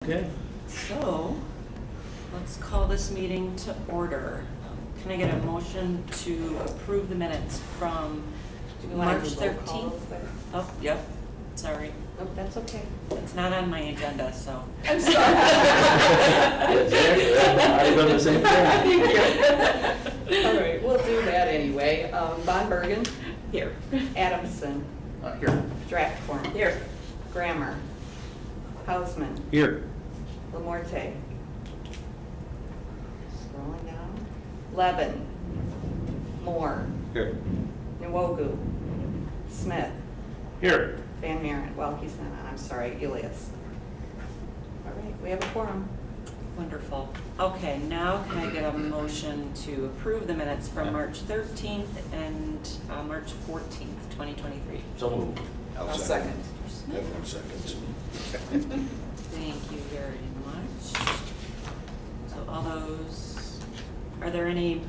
Okay. So, let's call this meeting to order. Can I get a motion to approve the minutes from March 13th? Oh, yep, sorry. Oh, that's okay. It's not on my agenda, so. I'm sorry. I've done the same thing. Thank you. All right, we'll do that anyway. Von Bergen, Here. Adamson, Here. Draftform. Here. Grammer, Hausman, Here. Lamorte. Scrolling down. Levin, Moore, Here. Nwogu, Smith, Here. Van Maren. Well, he's not on, I'm sorry, Elias. All right, we have a quorum. Wonderful. Okay, now can I get a motion to approve the minutes from March 13th and March 14th, 2023? So moved. I'll second. Mr. Smith? Have 1 second. Thank you very much. So all those, are there any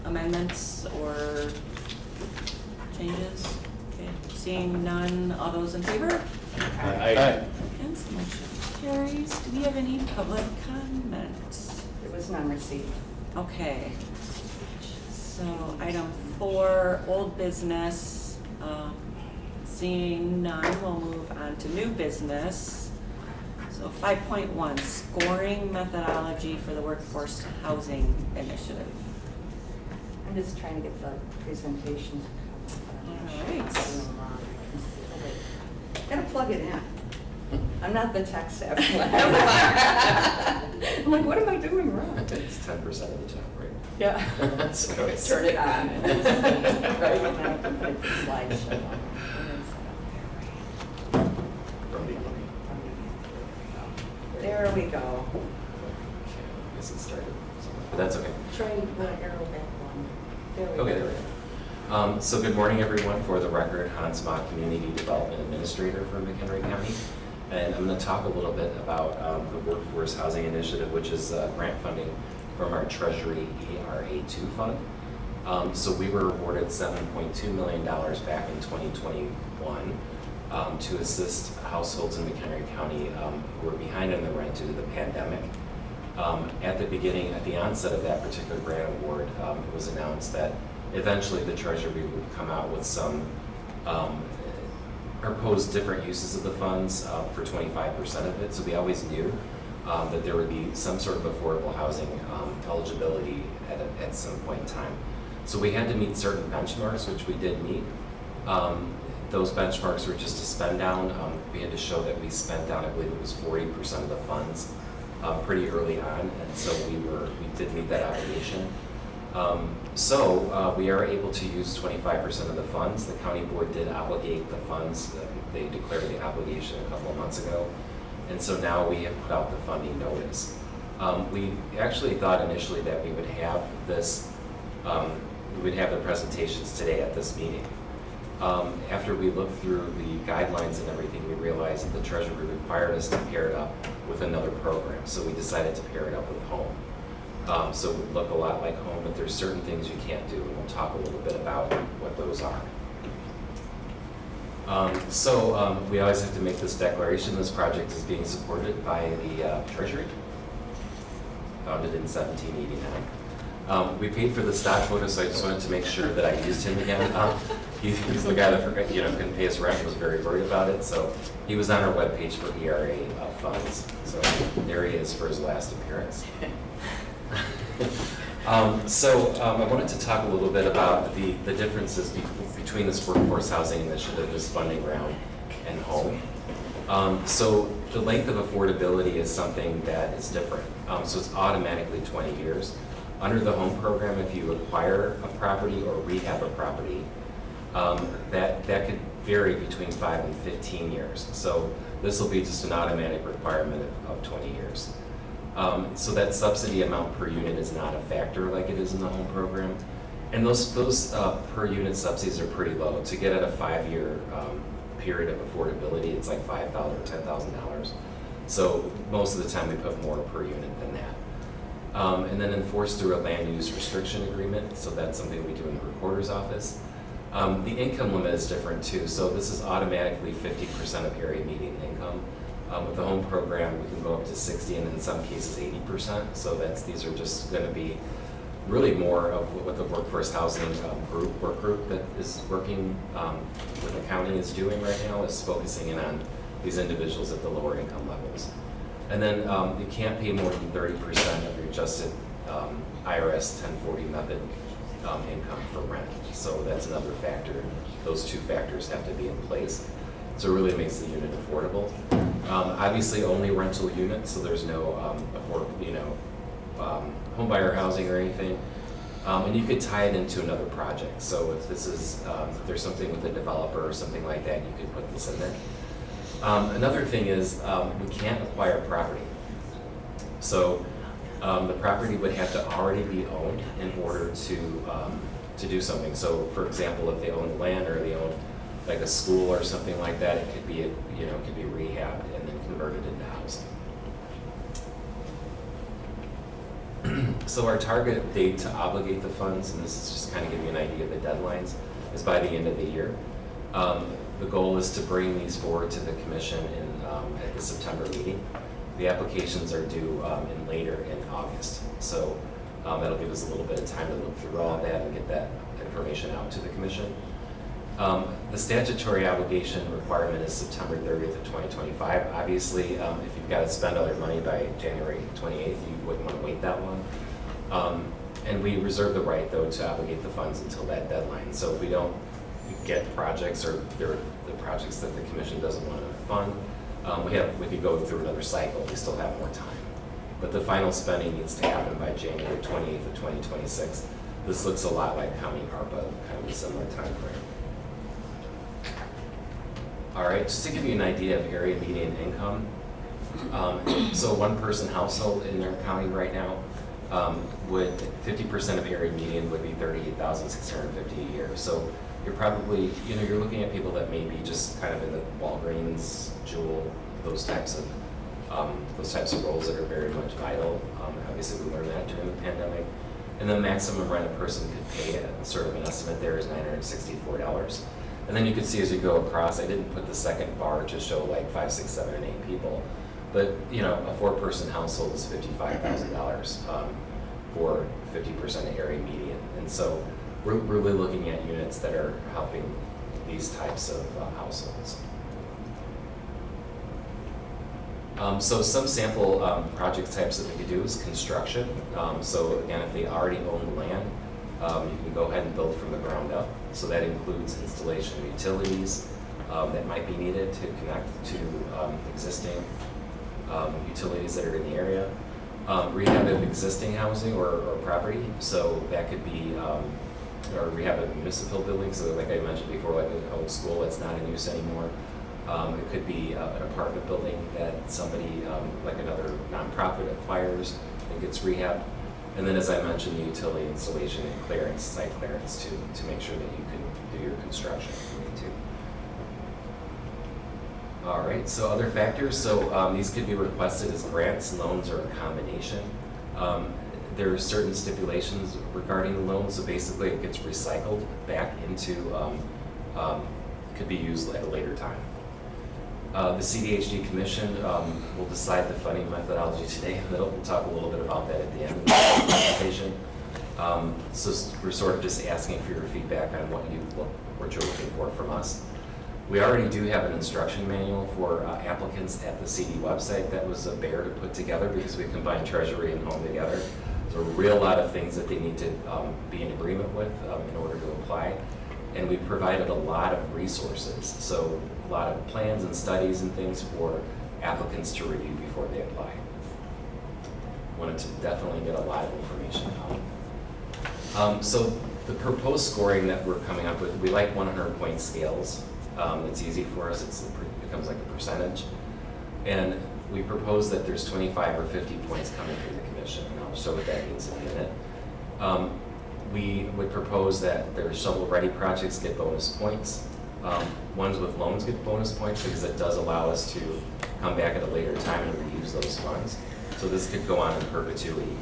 amendments or changes? Okay, seeing none, all those in favor? Aye. Against, motion carries. Do we have any public comment? There was none received. Okay. So item 4, old business. Seeing none, we'll move on to new business. So 5.1, scoring methodology for the workforce housing initiative. I'm just trying to get the presentation. All right. Gotta plug it in. I'm not the tech savvy one. I'm like, what am I doing wrong? It's 10% of the time, right? Yeah. So it's- Turn it on. Right, and I can put the slideshow on. From the beginning. There we go. Okay, I guess it started somewhere, but that's okay. Try to put an arrow back one. There we go. Okay, there we go. So good morning, everyone. For the record, Hans Mock, Community Development Administrator for McHenry County. And I'm going to talk a little bit about the Workforce Housing Initiative, which is grant funding from our Treasury ERA2 fund. So we were awarded $7.2 million back in 2021 to assist households in McHenry County who were behind on the rent due to the pandemic. At the onset of that particular grant award, it was announced that eventually the Treasury would come out with some proposed different uses of the funds for 25% of it. So we always knew that there would be some sort of affordable housing eligibility at some point in time. So we had to meet certain benchmarks, which we did meet. Those benchmarks were just a spend down. We had to show that we spent down, I believe it was 40% of the funds pretty early on, and so we did meet that obligation. So we are able to use 25% of the funds. The county board did obligate the funds. They declared the obligation a couple of months ago. And so now we have put out the funding notice. We actually thought initially that we would have this, we would have the presentations today at this meeting. After we looked through the guidelines and everything, we realized that the Treasury required us to pair it up with another program. So we decided to pair it up with Home. So it would look a lot like Home, but there's certain things you can't do, and we'll talk a little bit about what those are. We always have to make this declaration. This project is being supported by the Treasury, founded in 1789. We paid for the stock photo, so I just wanted to make sure that I used him again. He's the guy that couldn't pay his rent, was very worried about it, so he was on our webpage for ERA funds. So there he is for his last appearance. I wanted to talk a little bit about the differences between this workforce housing initiative, this funding round, and Home. So the length of affordability is something that is different. So it's automatically 20 years. Under the Home program, if you acquire a property or rehab a property, that could vary between 5 and 15 years. So this will be just an automatic requirement of 20 years. So that subsidy amount per unit is not a factor like it is in the Home program. And those per unit subsidies are pretty low. To get at a 5-year period of affordability, it's like $5,000 or $10,000. So most of the time we put more per unit than that. And then enforced through a land use restriction agreement. So that's something we do in the recorder's office. The income limit is different too. So this is automatically 50% of area median income. With the home program, we can go up to 60 and in some cases 80%. So these are just going to be really more of what the workforce housing work group that is working with the county is doing right now, is focusing in on these individuals at the lower income levels. And then you can't pay more than 30% of your adjusted IRS 1040 method income for rent. So that's another factor. Those two factors have to be in place. So it really makes the unit affordable. Obviously, only rental units, so there's no home buyer housing or anything. And you could tie it into another project. So if this is, if there's something with a developer or something like that, you could put this in there. Another thing is we can't acquire property. So the property would have to already be owned in order to do something. So for example, if they own land or they own like a school or something like that, it could be could be rehabbed and then converted into housing. So our target date to obligate the funds, and this is just kind of give you an idea of the deadlines, is by the end of the year. The goal is to bring these forward to the commission at the September meeting. The applications are due later in August. So that'll give us a little bit of time to look through all of that and get that information out to the commission. The statutory obligation requirement is September 30th of 2025. Obviously, if you've got to spend all your money by January 28th, you wouldn't want to wait that long. And we reserve the right, though, to obligate the funds until that deadline. So if we don't get projects or the projects that the commission doesn't want to fund, we could go through another cycle. We still have more time. But the final spending needs to happen by January 28th of 2026. This looks a lot like County ARPA, kind of a similar time frame. All right, just to give you an idea of area median income. So one person household in their county right now, 50% of area median would be $38,650 a year. So you're probably, you're looking at people that may be just kind of in the Walgreens, Jewel, those types of roles that are very much vital. Obviously, we learned that during the pandemic. And the maximum rent a person could pay, sort of an estimate there, is $964. And then you can see as you go across, I didn't put the second bar to show like 5, 6, 7, and 8 people, but a 4-person household is $55,000 for 50% of area median. And so we're really looking at units that are helping these types of households. So some sample project types that we could do is construction. So again, if they already own the land, you can go ahead and build from the ground up. So that includes installation of utilities that might be needed to connect to existing utilities that are in the area. Rehab of existing housing or property. So that could be or rehab of municipal buildings. So like I mentioned before, like an old school that's not in use anymore. It could be an apartment building that somebody, like another nonprofit, acquires and gets rehabbed. And then, as I mentioned, the utility installation and clearance, site clearance, to make sure that you can do your construction if you need to. All right, so other factors. So these could be requested as grants, loans, or a combination. There are certain stipulations regarding the loan. So basically, it gets recycled back into, could be used at a later time. The CDHG Commission will decide the funding methodology today. We'll talk a little bit about that at the end of the presentation. So we're sort of just asking for your feedback on what you're looking for from us. We already do have an instruction manual for applicants at the CD website. That was a bear to put together because we combined Treasury and Home together. So a real lot of things that they need to be in agreement with in order to apply. And we provided a lot of resources. So a lot of plans and studies and things for applicants to review before they apply. Wanted to definitely get a lot of information out. So the proposed scoring that we're coming up with, we like 100-point scales. It's easy for us, it becomes like a percentage. And we propose that there's 25 or 50 points coming from the commission, and I'll show what that means in a minute. We would propose that their shovel-ready projects get bonus points. Ones with loans get bonus points because it does allow us to come back at a later time and reuse those funds. So this could go on in perpetuity.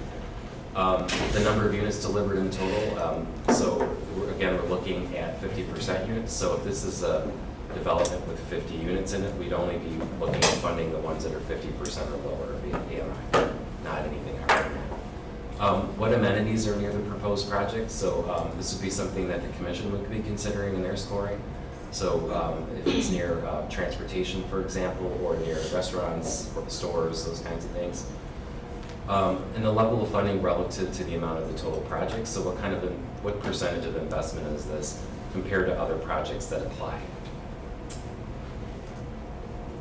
The number of units delivered in total. So we're looking at 50% units. So if this is a development with 50 units in it, we'd only be looking at funding the ones that are 50% or lower via AMI, not anything higher than that. What amenities are near the proposed project? So this would be something that the commission would be considering in their scoring. So if it's near transportation, for example, or near restaurants, stores, those kinds of things. And the level of funding relative to the amount of the total project. So what percentage of investment is this compared to other projects that apply?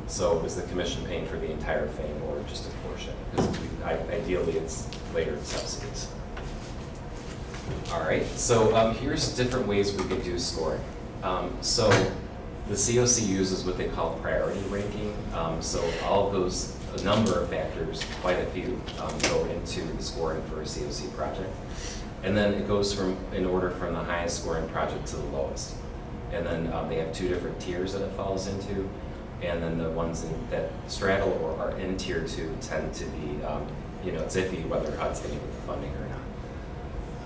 So is the commission paying for the entire thing or just a portion? Because ideally it's layered subsidies. All right, so here's different ways we could do scoring. So the COC uses what they call priority ranking. So all of those, a number of factors, quite a few, go into the scoring for a COC project. And then it goes in order from the highest scoring project to the lowest. And then they have 2 different tiers that it falls into. And then the ones that straddle or are in tier 2 tend to be, it's iffy whether HUD's going to get the funding or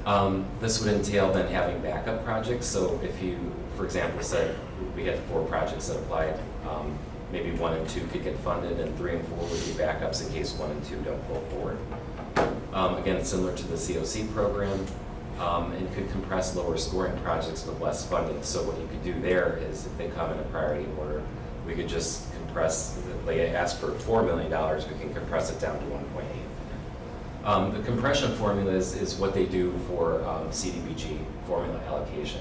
not. This would entail then having backup projects. So if you, for example, said we had 4 projects that applied, maybe 1 and 2 could get funded, and 3 and 4 would be backups in case 1 and 2 don't go forward. Again, similar to the COC program, and could compress lower scoring projects with less funding. So what you could do there is, if they come in a priority order, we could just compress, they ask for $4 million, we can compress it down to 1.8. The compression formula is what they do for CDBG formula allocation.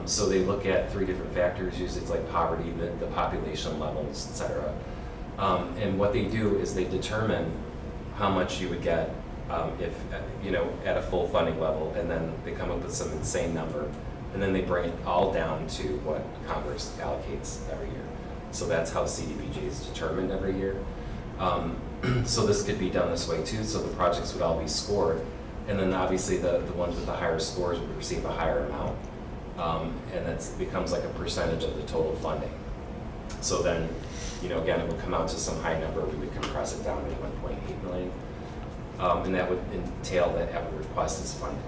So they look at 3 different factors, usually it's like poverty, the population levels, et cetera. And what they do is they determine how much you would get if, at a full funding level, and then they come up with some insane number, and then they bring it all down to what Congress allocates every year. So that's how CDBG is determined every year. So this could be done this way too, so the projects would all be scored, and then obviously the ones with the higher scores would receive a higher amount, and that becomes like a percentage of the total funding. So then, again, it would come out to some high number, we would compress it down to 1.8 million, and that would entail that every request is funded.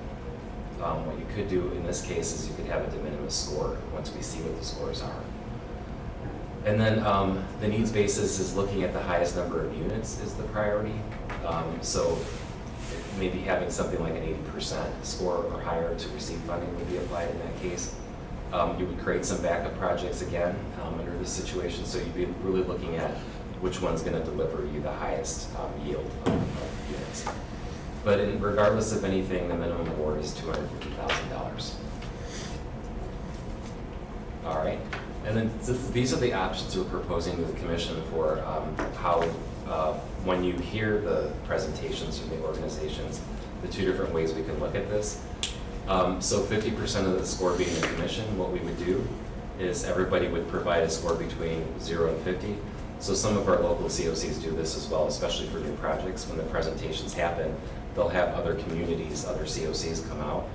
What you could do in this case is you could have a de minimis score once we see what the scores are. And then the needs basis is looking at the highest number of units is the priority. So maybe having something like an 80% score or higher to receive funding would be applied in that case. You would create some backup projects again under this situation, so you'd be really looking at which one's going to deliver you the highest yield of units. But regardless of anything, the minimum award is $250,000. All right. And then these are the options we're proposing to the commission for how, when you hear the presentations from the organizations, the 2 different ways we can look at this. So 50% of the score being the commission, what we would do is everybody would provide a score between 0 and 50. So some of our local COCs do this as well, especially for new projects. When the presentations happen, they'll have other communities, other COCs come out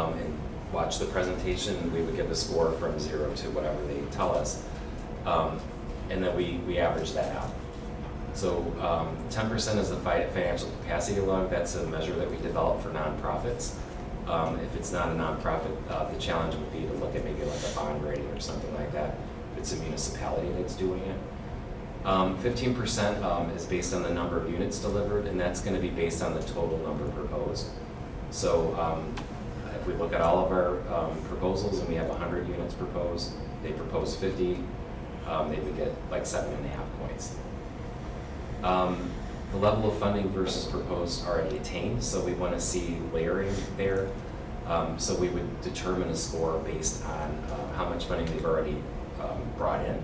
and watch the presentation. We would give a score from 0 to whatever they tell us, and then we average that out. So 10% is the financial capacity log. That's a measure that we develop for nonprofits. If it's not a nonprofit, the challenge would be to look at maybe like a bond rating or something like that, if it's a municipality that's doing it. 15% is based on the number of units delivered, and that's going to be based on the total number proposed. So if we look at all of our proposals and we have 100 units proposed, they propose 50, they would get like 7.5 points. The level of funding versus proposed already attained, so we want to see layering there. So we would determine a score based on how much funding they've already brought in.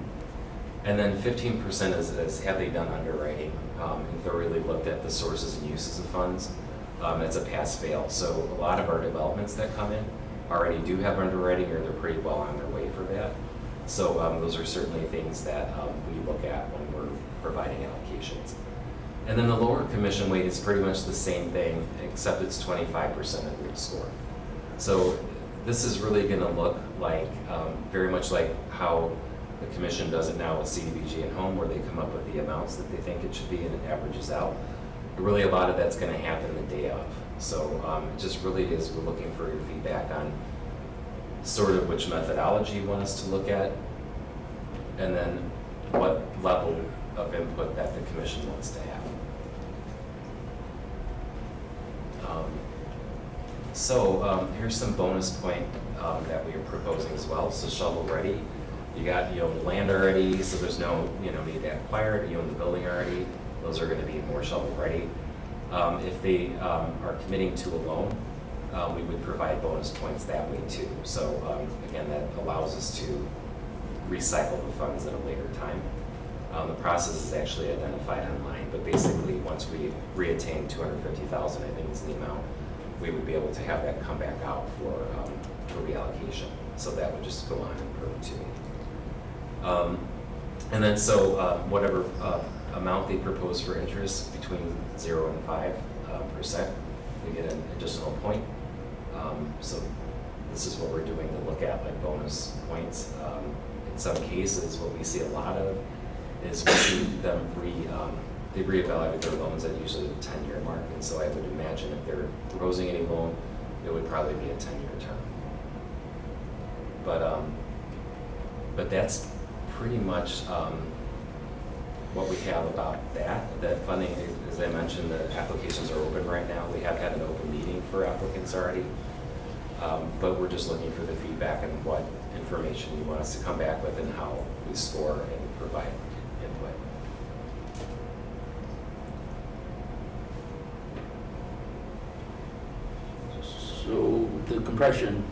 And then 15% is have they done underwriting and thoroughly looked at the sources and uses of funds. That's a pass-fail. So a lot of our developments that come in already do have underwriting, or they're pretty well on their way for that. So those are certainly things that we look at when we're providing allocations. And then the lower commission weight is pretty much the same thing, except it's 25% of your score. So this is really going to look like very much like how the commission does it now with CDBG and Home, where they come up with the amounts that they think it should be and it averages out. But really a lot of that's going to happen the day of. So it just really is, we're looking for your feedback on sort of which methodology you want us to look at, and then what level of input that the commission wants to have. Here's some bonus point that we are proposing as well. So shovel ready, you own the land already, so there's no need to acquire it. You own the building already. Those are going to be more shovel ready. If they are committing to a loan, we would provide bonus points that way too. So again, that allows us to recycle the funds at a later time. The process is actually identified online, but basically once we reattain $250,000, I think is the amount, we would be able to have that come back out for reallocation. So that would just go on in perpetuity. And then whatever amount they propose for interest between 0 and 5%, we get an additional point. So this is what we're doing to look at like bonus points. In some cases, what we see a lot of is we see them they reevaluate their loans at usually the 10-year mark. And so I would imagine if they're proposing any loan, it would probably be a 10-year term. But that's pretty much what we have about that. That funding, as I mentioned, the applications are open right now. We have had an open meeting for applicants already. But we're just looking for the feedback and what information you want us to come back with and how we score and provide input. So the compression,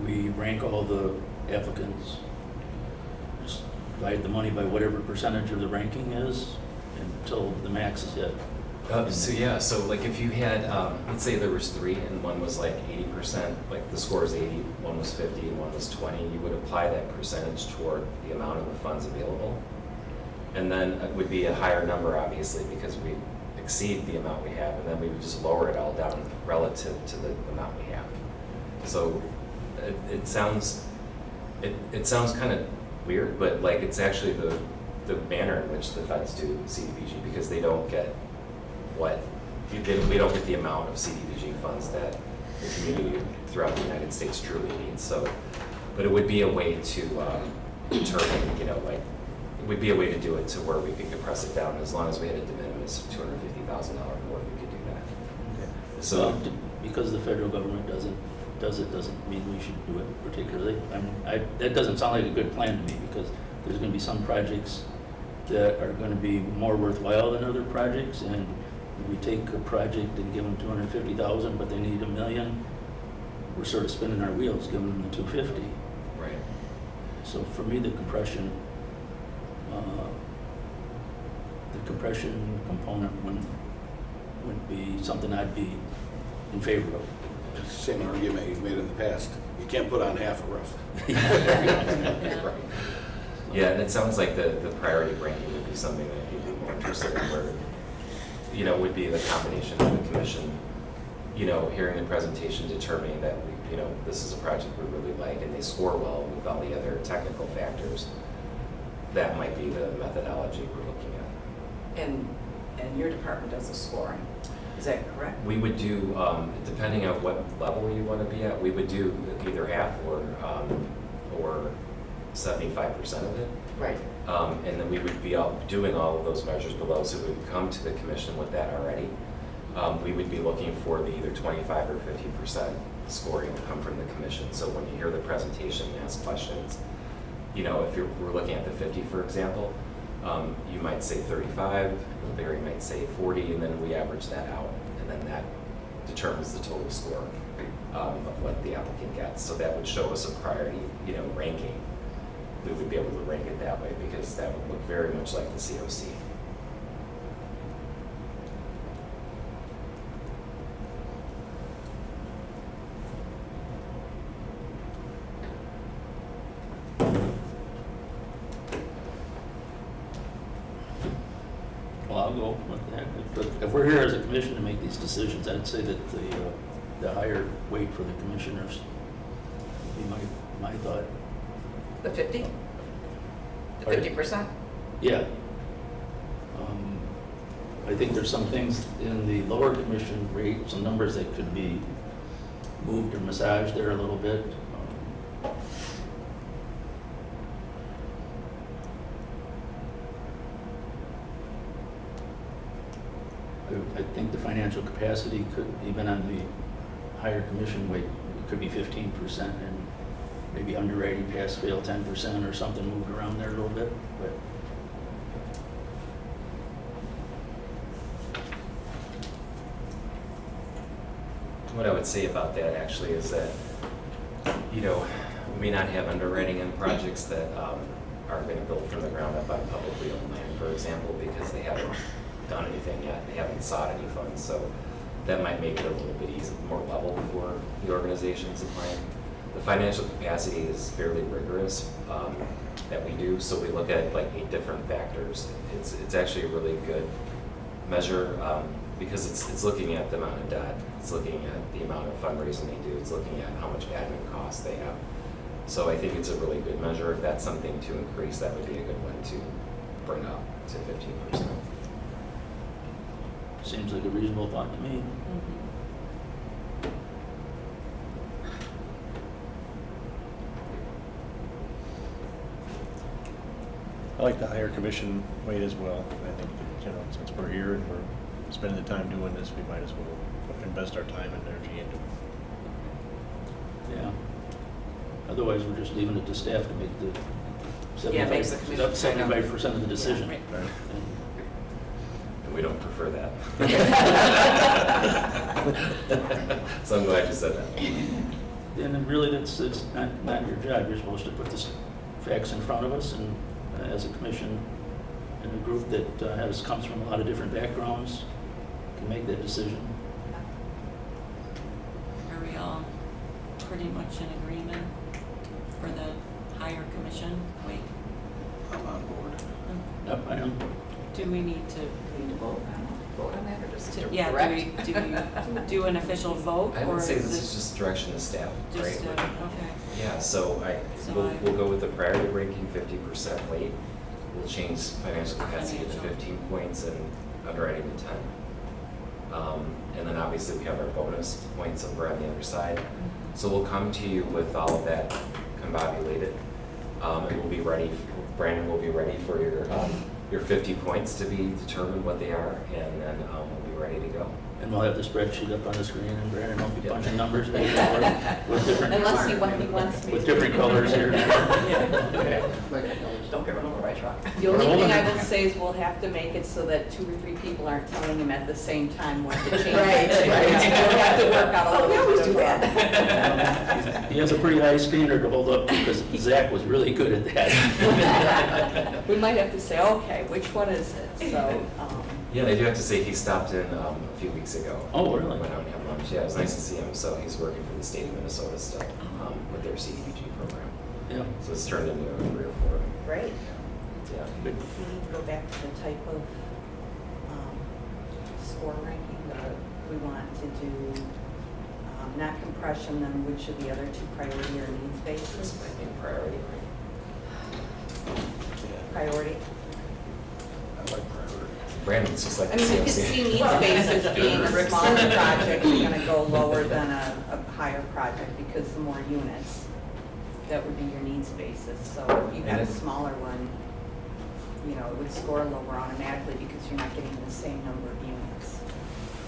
we rank all the applicants, just divide the money by whatever percentage of the ranking is until the max is hit. So like if you had, let's say there was 3 and one was like 80%, like the score is 80, one was 50 and one was 20, you would apply that percentage toward the amount of the funds available. And then it would be a higher number obviously because we exceed the amount we have, and then we would just lower it all down relative to the amount we have. So it sounds kind of weird, but like it's actually the manner in which the feds do CDBG, because they don't get we don't get the amount of CDBG funds that the community throughout the United States truly needs. So, but it would be a way to determine, like it would be a way to do it to where we could compress it down. As long as we had a de minimis $250,000 more, we could do that. Okay. So because the federal government doesn't mean we should do it particularly. That doesn't sound like a good plan to me, because there's going to be some projects that are going to be more worthwhile than other projects, and we take a project and give them $250,000, but they need $1 million. We're sort of spinning our wheels, giving them the $250,000. right. So for me, the compression component would be something I'd be in favor of. Same argument you've made in the past. You can't put on half a roof. Right. Yeah, and it sounds like the priority ranking would be something that you'd be more interested in, where, would be the combination of the commission, hearing the presentation, determining that this is a project we really like, and they score well with all the other technical factors. That might be the methodology we're looking at. And your department does the scoring, is that correct? We would do, depending on what level you want to be at, we would do either half or 75% of it. Right. And then we would be doing all of those measures below, so we would come to the commission with that already. We would be looking for the either 25 or 50% scoring to come from the commission. So when you hear the presentation and ask questions, if we're looking at the 50, for example, you might say 35, Barry might say 40, and then we average that out, and then that determines the total score of what the applicant gets. So that would show us a priority, ranking. We would be able to rank it that way, because that would look very much like the COC. Well, I'll go with that. But if we're here as a commission to make these decisions, I'd say that the higher weight for the commissioners would be my thought. The 50? The Pardon? 50%? Yeah. I think there's some things in the lower commission rate, some numbers that could be moved or massaged there a little bit. financial capacity could, even on the higher commission weight, it could be 15% and maybe underwriting pass fail 10% or something moved around there a little bit, but. What I would say about that actually is that, you know, we may not have underwriting in projects that aren't going to build from the ground up on publicly owned land, for example, because they haven't done anything yet, they haven't sought any funds, so that might make it a little bit easier, more level for the organizations to plan. The financial capacity is fairly rigorous that we do, so we look at like 8 different factors. It's actually a really good measure because it's looking at the amount of debt, it's looking at the amount of fundraising they do, it's looking at how much admin costs they have. So I think it's a really good measure. If that's something to increase, that would be a good one to bring up to 15%. Seems like a reasonable thought to me. I like the higher commission weight as well. I think, that, you know, since we're here and we're spending the time doing this, we might as well invest our time and energy into it. Yeah. Otherwise, we're just leaving it to staff to make the Yeah, makes the commission kind of- 75% of the decision. Right. Right. And we don't prefer that. So I'm glad you said that. And then really, it's not your job. You're supposed to put the facts in front of us, and as a commission and a group that comes from a lot of different backgrounds, can make that decision. Are we all pretty much in agreement for the higher commission weight? I'm on board. Yep, I am. Do we need to, Do we need to vote on that or just yeah, direct? do we do an official vote? I or would say is this is just direction to staff, just, right? okay. Yeah, so So we'll go with the priority ranking 50% weight. We'll change financial capacity to Financial. 15 points and underwriting to 10. And then obviously we have our bonus points over on the other side. So we'll come to you with all of that combobulated. And we'll be ready, Brandon will be ready for your 50 points to be determined what they are, and then we'll be ready to go. And we'll have the spreadsheet up on the screen, and Brandon will be Yeah. punching numbers back and forth with different, Unless he wants me with to. different colors here. Okay. Don't get run over by a truck. The only Hold thing on. I will say is we'll have to make it so that 2 or 3 people aren't telling him at the same time what to change. Right, right. We'll have to work out a Oh, we little always bit do of that. He has a pretty high standard to hold up to, because Zach was really good at that. We might have to say, okay, which one is it? So, Yeah, and I do have to say he stopped in a few weeks ago. Oh, really? Went out and had lunch. Yeah, it was nice to see him. So he's working for the state of Minnesota still with their CDBG program. Yeah. So it's turned into a career for him. great. Yeah. We need to go back to the type of score ranking that we want to do, not compression, then which of the other 2 priority or needs That's, basis? I think, priority. Priority. I like priority. Brandon's just like I mean, we could see needs basis being a smaller project, you're gonna go lower than a higher project, because the more units, that would be your needs basis. So if you had a And it- smaller one, you know, it would score lower automatically because you're not getting the same number of units.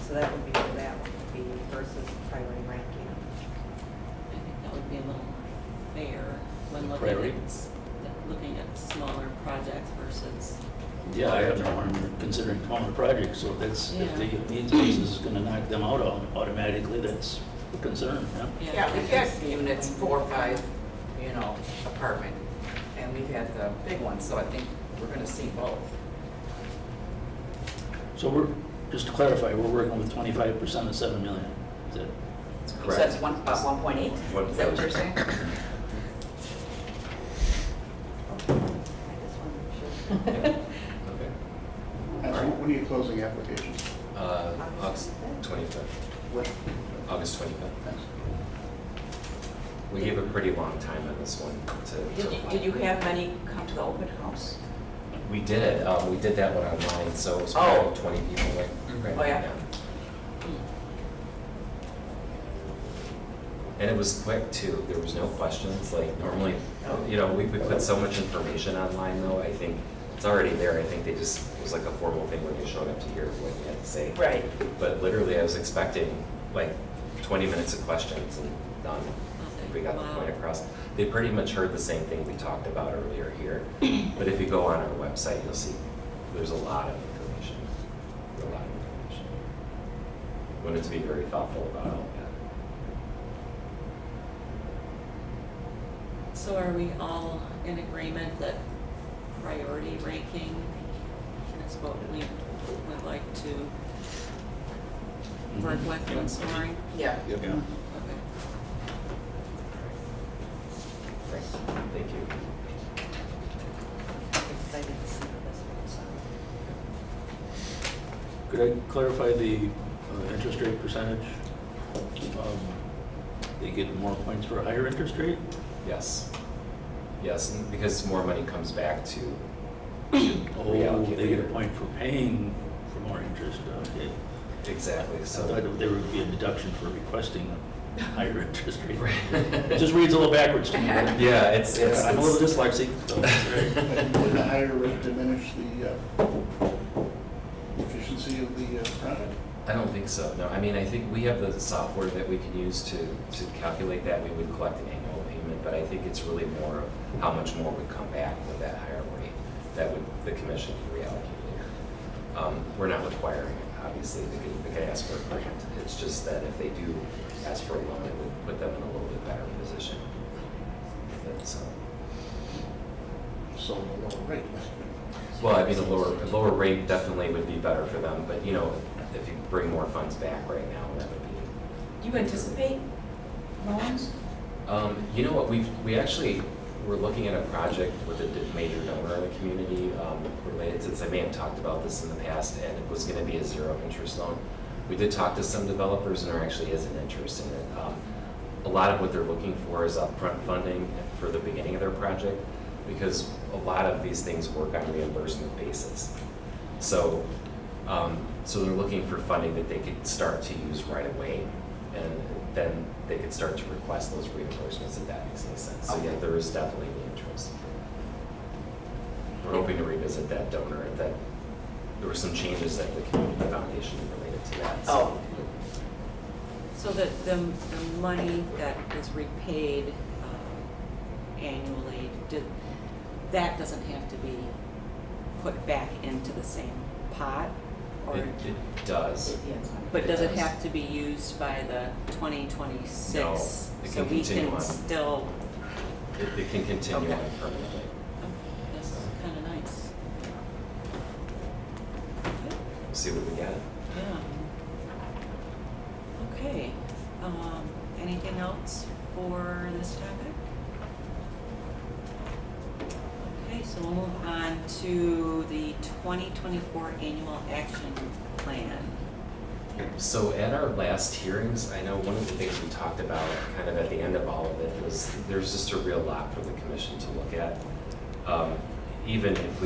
So that would be where that would be versus priority ranking. I think that would be a little more fair when Priority? looking at smaller projects versus. Yeah, I have no harm in considering smaller projects, so if that's, if the needs basis is gonna knock them out automatically, that's a concern, yeah. Yeah, we've had units, 4 or 5, apartment, and we've had the big ones, so I think we're gonna see both. So we're, just to clarify, we're working with 25% of 7 million, is that? That's So correct. that's about 1.8, is that what you're saying? I just want to make sure. Okay. And so when are you closing applications? August 25th. What? August 25th. We gave a pretty long time on this one to Did you have many come to the open house? We did. We did that one online, so it was Oh. probably 20 people. Like, Oh, yeah? And it was quick too. There was no questions. Like normally, we put so much information online though. I think it's already there. I think they just, it was like a formal thing when you showed up to hear what you had to say. Right. But literally, I was expecting like 20 minutes of questions and done. We got the point across. They pretty much heard the same thing we talked about earlier here. But if you go on our website, you'll see there's a lot of information. A lot of information. Wanted to be very thoughtful about all that. So are we all in agreement that priority ranking is what we would like to work with when scoring? Yeah. Yep. Okay. Great. Thank you. Excited to see how this works out. Could I clarify the interest rate percentage? They get more points for a higher interest rate? Yes. Yes, and because more money comes back to Oh, reallocate they get a later. point for paying for more interest, okay. Exactly. I So thought there would be a deduction for requesting a higher interest rate. It just reads a little backwards to me. but- yeah, it's I'm a little dyslexic, so that's right. And would the higher rate diminish the efficiency of the project? I don't think so. No, I mean, I think we have the software that we can use to calculate that. We would collect an annual payment, but I think it's really more of how much more would come back with that higher rate that would the commission can reallocate later. We're not requiring it, obviously. They can ask for a grant. It's just that if they do ask for a loan, it would put them in a little bit better position. So, So a lower rate. well, I mean, a lower rate definitely would be better for them, but you know, if you bring more funds back right now, that would be. Do you anticipate loans? You know what, we actually, we're looking at a project with a major donor in the community related to this. I may have talked about this in the past, and it was gonna be a zero interest loan. We did talk to some developers, and there actually is an interest in it. A lot of what they're looking for is upfront funding for the beginning of their project, because a lot of these things work on a reimbursement basis. So, so they're looking for funding that they could start to use right away, and then they could start to request those reimbursements, if that makes any sense. So yeah, there is definitely the interest. We're hoping to revisit that donor, that there were some changes at the community foundation related to that. Oh. So that the money that is repaid annually, that doesn't have to be put back into the same pot? Or, It does. but does it does. have to be used by the 2026? No, it So can we continue can on. still, It can continue Okay. on permanently. that's kind of nice. Okay. We'll see what we get. Yeah. Okay, anything else for this topic? Okay, so we'll move on to the 2024 annual action plan. So at our last hearings, I know one of the things we talked about kind of at the end of all of it was there's just a real lot for the commission to look at. Even if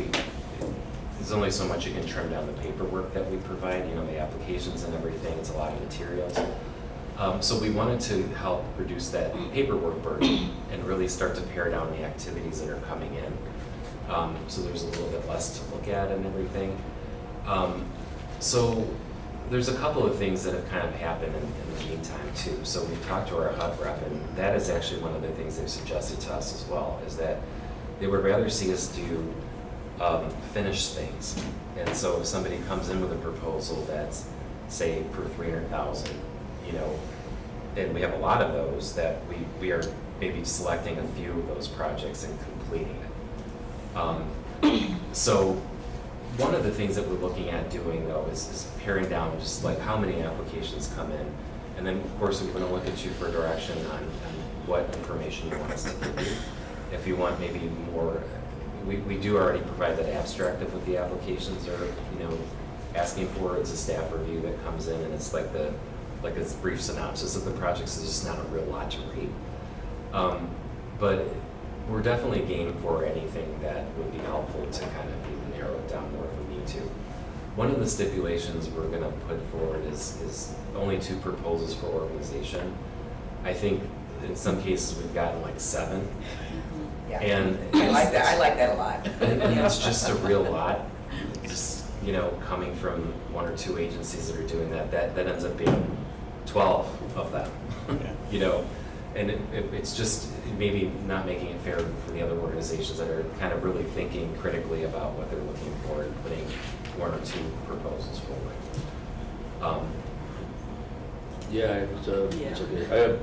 there's only so much you can trim down the paperwork that we provide, you know, the applications and everything, it's a lot of materials. So we wanted to help reduce that paperwork burden and really start to pare down the activities that are coming in. So there's a little bit less to look at and everything. So there's a couple of things that have kind of happened in the meantime too. So we talked to our HUD rep, and that is actually one of the things they've suggested to us as well, is that they would rather see us do finished things. And so if somebody comes in with a proposal that's, say, for 300,000, you know, and we have a lot of those, that we are maybe selecting a few of those projects and completing it. So one of the things that we're looking at doing though is paring down just like how many applications come in. And then of course we're gonna look at you for direction on what information you want us to give you. If you want maybe more, we do already provide that abstract of what the applications are, you know, asking for. It's a staff review that comes in, and it's like a brief synopsis of the projects. It's just not a real lot to read. But we're definitely game for anything that would be helpful to kind of even narrow it down more if we need to. One of the stipulations we're gonna put forward is only 2 proposals for organization. I think in some cases, we've gotten like 7. Yeah. And I like that a lot. And it's just a real lot, just, you know, coming from 1 or 2 agencies that are doing that ends up being 12 of them, you know? And it's just maybe not making it fair for the other organizations that are kind of really thinking critically about what they're looking for and putting 1 or 2 proposals forward. Yeah, it's okay.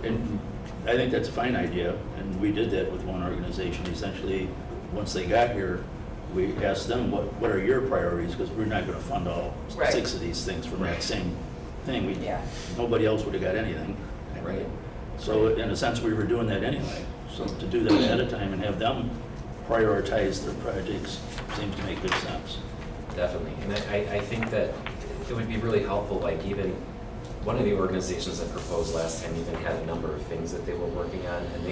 And I think that's a fine idea, and we did that with one organization. Essentially, once they got here, we asked them, what are your priorities? Because we're not gonna fund all Right. 6 of these things from that same thing. Yeah. Nobody else would have got anything. Right. So in a sense, we were doing that anyway. So to do that ahead of time and have them prioritize their projects seems to make good sense. Definitely, and I think that it would be really helpful, like even one of the organizations that proposed last time even had a number of things that they were working on, and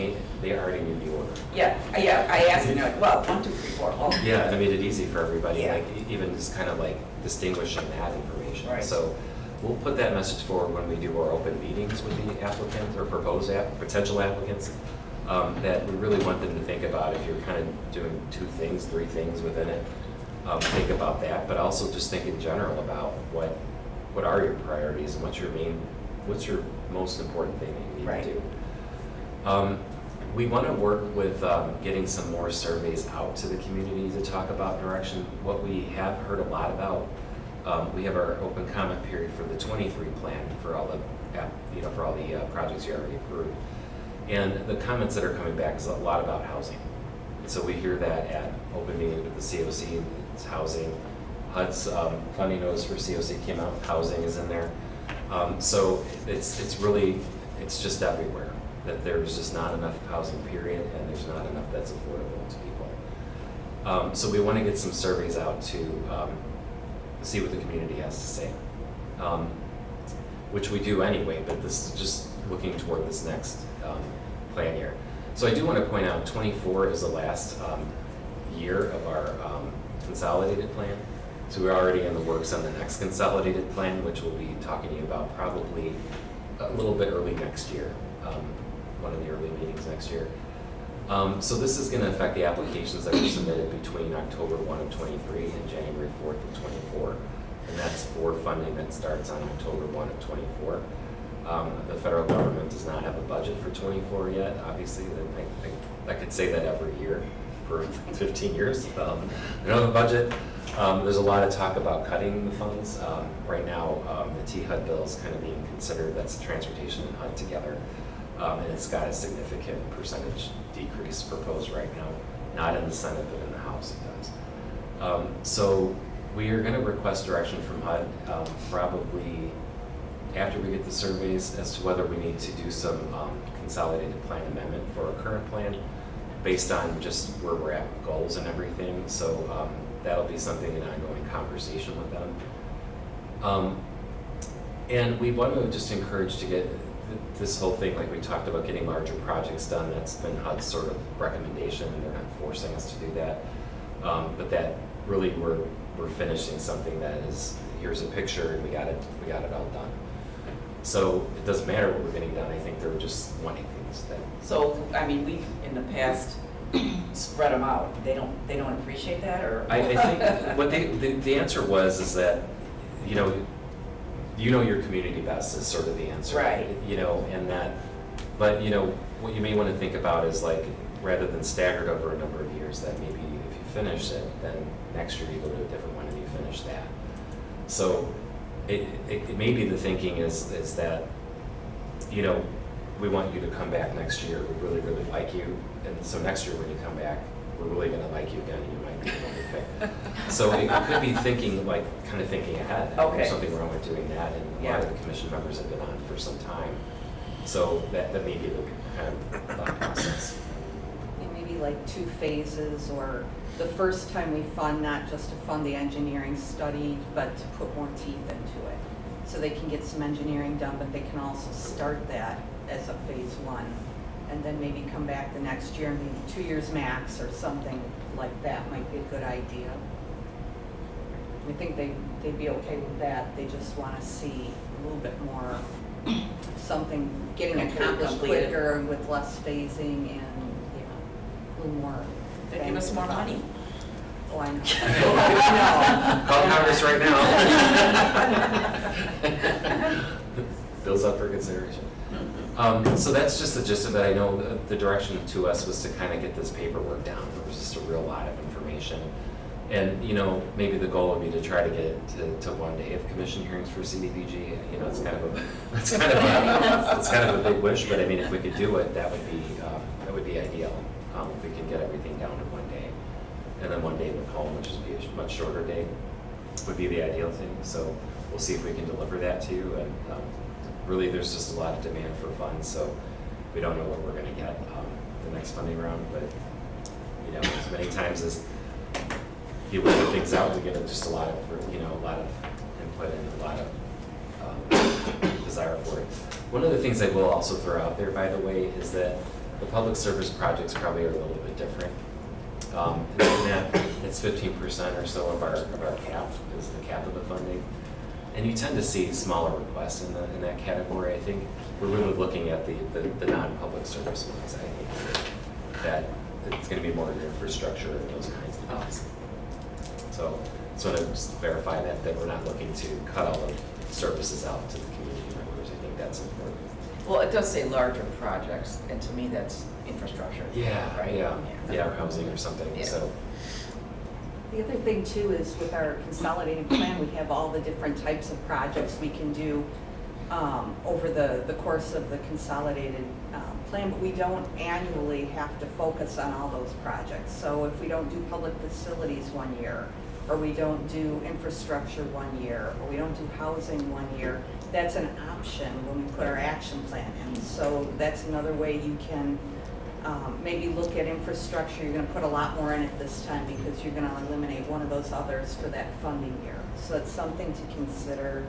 they already knew the order. Yeah, I asked them, they're like, well, 1, 2, 3, 4. Oh. Yeah, and it made it easy for everybody, Yeah. like even just kind of like distinguishing that information. Right. So we'll put that message forward when we do our open meetings with the applicants or proposed potential applicants, that we really want them to think about if you're kind of doing 2 things, 3 things within it, think about that, but also just think in general about what are your priorities and what's your most important thing that you need Right. to do. We want to work with getting some more surveys out to the community to talk about direction. What we have heard a lot about, we have our open comment period for the 23 plan for all the projects you already approved. And the comments that are coming back is a lot about housing. So we hear that at open meeting with the COC, it's housing. HUD's funding notice for COC came out, housing is in there. So it's just everywhere, that there's just not enough housing period, and there's not enough that's affordable to people. So we want to get some surveys out to see what the community has to say, which we do anyway, but this is just looking toward this next plan year. So I do want to point out 24 is the last year of our consolidated plan. So we're already in the works on the next consolidated plan, which we'll be talking to you about probably a little bit early next year, one of the early meetings next year. So this is going to affect the applications that were submitted between October 1 of 23 and January 4th of 24. And that's for funding that starts on October 1 of 24. The federal government does not have a budget for 24 yet, obviously. I could say that every year for 15 years. They don't have a budget. There's a lot of talk about cutting the funds. Right now, the T-HUD bill is kind of being considered, that's transportation and HUD together. And it's got a significant percentage decrease proposed right now, not in the Senate, but in the House it does. So we are going to request direction from HUD probably after we get the surveys as to whether we need to do some consolidated plan amendment for our current plan based on just where we're at with goals and everything. So that'll be something, an ongoing conversation with them. And we want to just encourage to get this whole thing, like we talked about, getting larger projects done. That's been HUD's sort of recommendation, and they're not forcing us to do that. But that really we're finishing something that is, here's a picture and we got it all done. So it doesn't matter what we're getting done. I think they're just wanting things that. So, I mean, we've in the past spread them out. They don't appreciate that, or? I think what the answer was is that, you know your community best is sort of the answer. Right. You know, and that, but you know, what you may want to think about is like, rather than staggered over a number of years, that maybe if you finish it, then next year you go to a different one and you finish that. So it may be the thinking is that, you know, we want you to come back next year, we really, really like you, and so next year when you come back, we're really gonna like you again, and you might be able to pick. So it could be thinking, like, kind of thinking ahead. Okay. There's something wrong with doing that, and a lot of the commission members have been on for some time. So that may be the kind of thought process. And maybe like 2 phases, or the first time we fund, not just to fund the engineering study, but to put more teeth into it. So they can get some engineering done, but they can also start that as a phase 1. And then maybe come back the next year, maybe 2 years max or something like that might be a good idea. I think they'd be okay with that. They just want to see a little bit more something getting accomplished Completed. quicker and with less phasing and, a little more. They give us more money. Oh, I know. Call Congress right now. Bill's up for consideration. So that's just the gist of it. I know the direction to us was to kind of get this paperwork down. There was just a real lot of information. And, maybe the goal would be to try to get it to 1 day of commission hearings for CDBG. It's kind of a big wish, but I mean, if we could do it, that would be ideal. If we could get everything down to 1 day. And then 1 day with home, which would be a much shorter day, would be the ideal thing. So we'll see if we can deliver that to you. And really, there's just a lot of demand for funds, so we don't know what we're going to get the next funding round. But as many times as people put things out, we get just a lot of input and a lot of desire for it. One of the things I will also throw out there, by the way, is that the public service projects probably are a little bit different. In that it's 15% or so of our cap is the cap of the funding, and you tend to see smaller requests in that category. I think we're really looking at the non-public service ones. I think that it's going to be more infrastructure and those kinds of things. So I just verify that we're not looking to cut all the services out to the community members. I think that's important. Well, it does say larger projects, and to me, that's infrastructure. Right? Yeah, or housing or something. Yeah. So The other thing too is with our consolidated plan, we have all the different types of projects we can do over the course of the consolidated plan, but we don't annually have to focus on all those projects. So if we don't do public facilities 1 year, or we don't do infrastructure 1 year, or we don't do housing 1 year, that's an option when we put our action plan in. So that's another way you can maybe look at infrastructure. You're going to put a lot more in it this time because you're going to eliminate one of those others for that funding year. So it's something to consider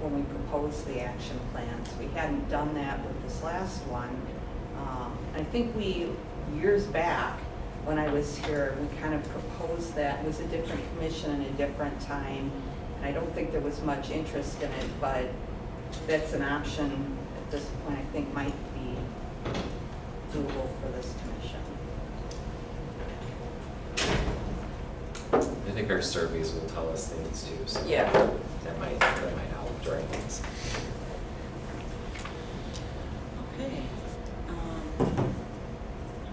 when we propose the action plans. We hadn't done that with this last one. I think years back, when I was here, we kind of proposed that. It was a different commission and a different time, and I don't think there was much interest in it, but that's an option at this point I think might be doable for this commission. I think our surveys will tell us things too. So Yeah. that might help drive things. Okay. How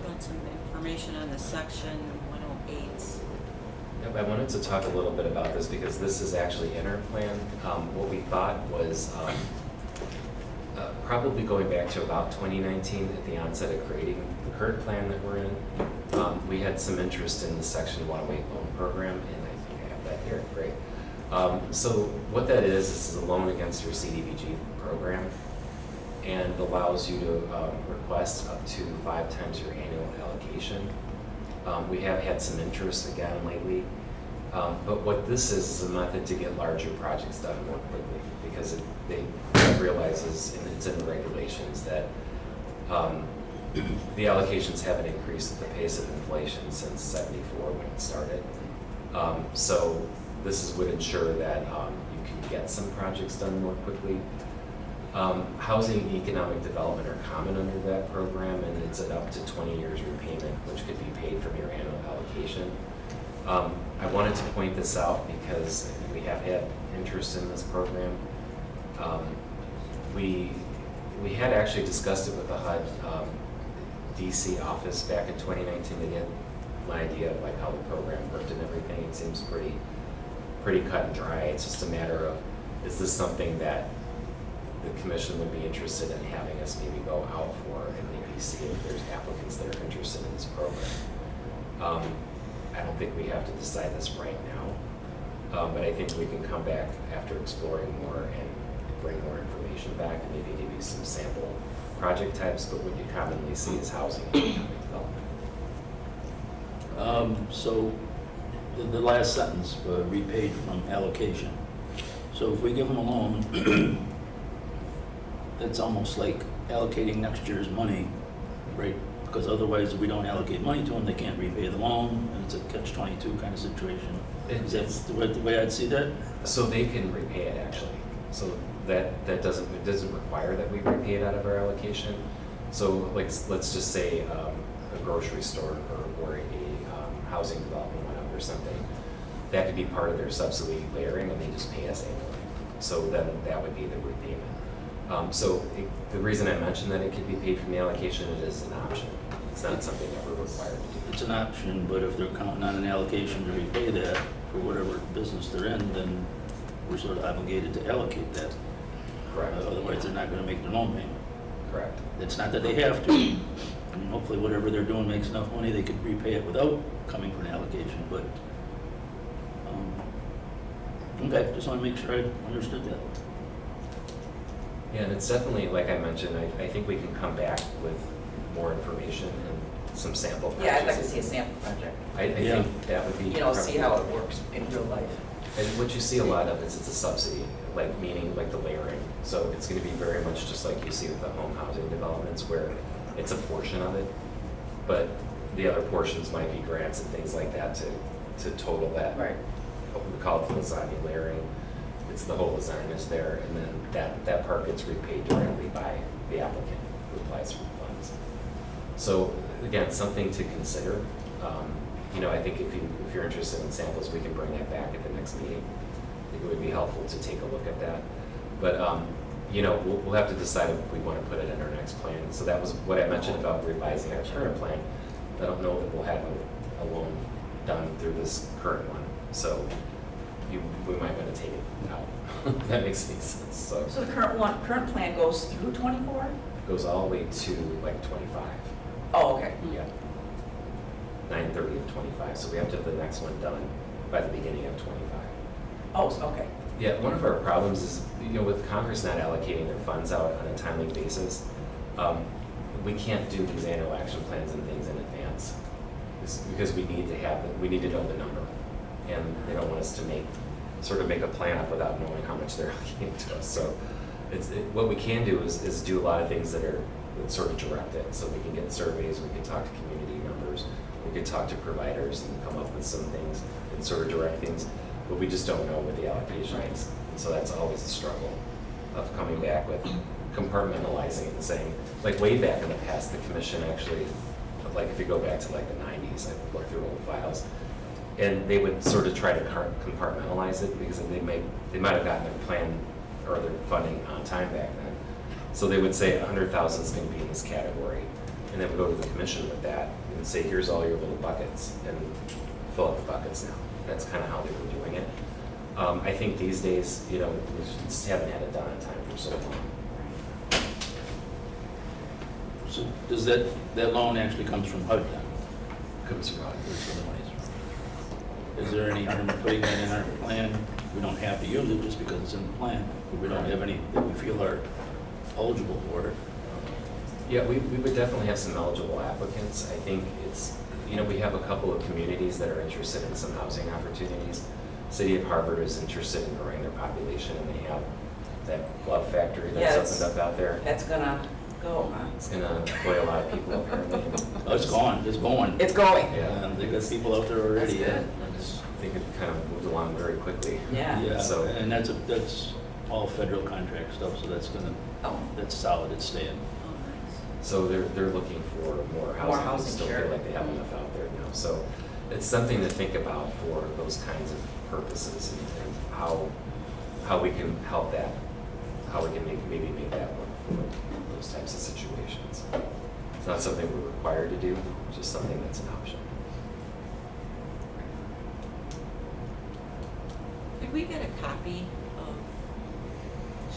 about some information on the section 108s? Yep, I wanted to talk a little bit about this because this is actually in our plan. What we thought was probably going back to about 2019 at the onset of creating the current plan that we're in, we had some interest in the Section 108 loan program, and I think I have that here. Great. So what that is a loan against your CDBG program, and allows you to request up to 5 times your annual allocation. We have had some interest again lately, but what this is a method to get larger projects done more quickly, because they realizes, and it's in the regulations, that the allocations haven't increased at the pace of inflation since '74 when it started. So this would ensure that you can get some projects done more quickly. Housing and economic development are common under that program, and it's an up to 20 years repayment, which could be paid from your annual allocation. I wanted to point this out because we have had interest in this program. We had actually discussed it with the HUD DC office back in 2019 to get an idea of like how the program worked and everything. It seems pretty cut and dry. It's just a matter of, is this something that the commission would be interested in having us maybe go out for and maybe see if there's applicants that are interested in this program. I don't think we have to decide this right now, but I think we can come back after exploring more and bring more information back and maybe give you some sample project types, but what you commonly see is housing and economic development. So the last sentence, repaid from allocation. So if we give them a loan, that's almost like allocating next year's money, right? Because otherwise, if we don't allocate money to them, they can't repay the loan, and it's a catch-22 kind of situation. Is that the way I'd see that? So they can repay it actually. So that doesn't require that we repay it out of our allocation. So like, let's just say a grocery store or a housing development went up or something. That could be part of their subsidy layering, and they just pay us annually. So then that would be the repayment. The reason I mentioned that it could be paid from the allocation, it is an option. It's not something that we're required to do. It's an option, but if they're counting on an allocation to repay that for whatever business they're in, then we're sort of obligated to allocate that. Correct. Otherwise, they're not gonna make their loan payment. Correct. It's not that they have to. I mean, hopefully whatever they're doing makes enough money, they could repay it without coming for an allocation, but, okay, just wanna make sure I understood that. Yeah, and it's definitely, like I mentioned, I think we can come back with more information and some sample Yeah, I'd like to packages. see a sample project, I Yeah. think that would be. you know, see how it works in real life. And what you see a lot of is it's a subsidy, like meaning like the layering. So it's gonna be very much just like you see with the home housing developments where it's a portion of it, but the other portions might be grants and things like that to total that. Right. What we call it the lasagna layering. It's the whole lasagna is there, and then that part gets repaid directly by the applicant who applies for the funds. So again, something to consider. You know, I think if you're interested in samples, we can bring that back at the next meeting. I think it would be helpful to take a look at that. But you know, we'll have to decide if we want to put it in our next plan. So that was what I mentioned about revising our current plan. I don't know that we'll have a loan done through this current one. So we might want to take it out. If that makes any sense. So So the current plan goes through 24? it goes all the way to like 25. Oh, okay. Yeah. 9/30 of 25. So we have to have the next one done by the beginning of 25. Oh, so- okay. Yeah, one of our problems is, you know, with Congress not allocating their funds out on a timely basis, we can't do these annual action plans and things in advance. It's because we need to know the number. And they don't want us to make a plan up without knowing how much they're allocating to us. So what we can do is do a lot of things that sort of direct it. So we can get surveys, we can talk to community members, we can talk to providers and come up with some things and sort of direct things, but we just don't know what the allocation is. And so that's always a struggle of coming back with compartmentalizing it and saying, like way back in the past, the commission actually, like if you go back to like the 90s, I looked through old files, and they would sort of try to compartmentalize it because they might have gotten their plan or their funding on time back then. So they would say 100,000 is going to be in this category, and then we go to the commission with that and say, here's all your little buckets, and fill up the buckets now. That's kind of how they were doing it. I think these days, you know, we just haven't had it done on time for so long. So does that loan actually comes from HUD then? Comes from Where's the money's from? Is there any harm in putting that in our plan? We don't have to use it just because it's in the plan, but we don't have any that we feel are eligible for it. Yeah, we would definitely have some eligible applicants. I think it's, you know, we have a couple of communities that are interested in some housing opportunities. City of Harvard is interested in growing their population, and they have that glove factory Yeah, that's opened up out there. That's gonna go, huh? It's gonna employ a lot of people apparently. Oh, it's gone, it's going. It's going. Yeah. They got people out there already. That's good. I think it kind of moved along very quickly. Yeah. Yeah, So- and that's all federal contract stuff, so Oh. that's solid, it's staying. Oh, nice. So they're looking for more housing. housing, They still sure. feel like they have enough out there now. So it's something to think about for those kinds of purposes and how we can help that, how we can maybe make that work for those types of situations. It's not something we're required to do, just something that's an option. Could we get a copy of?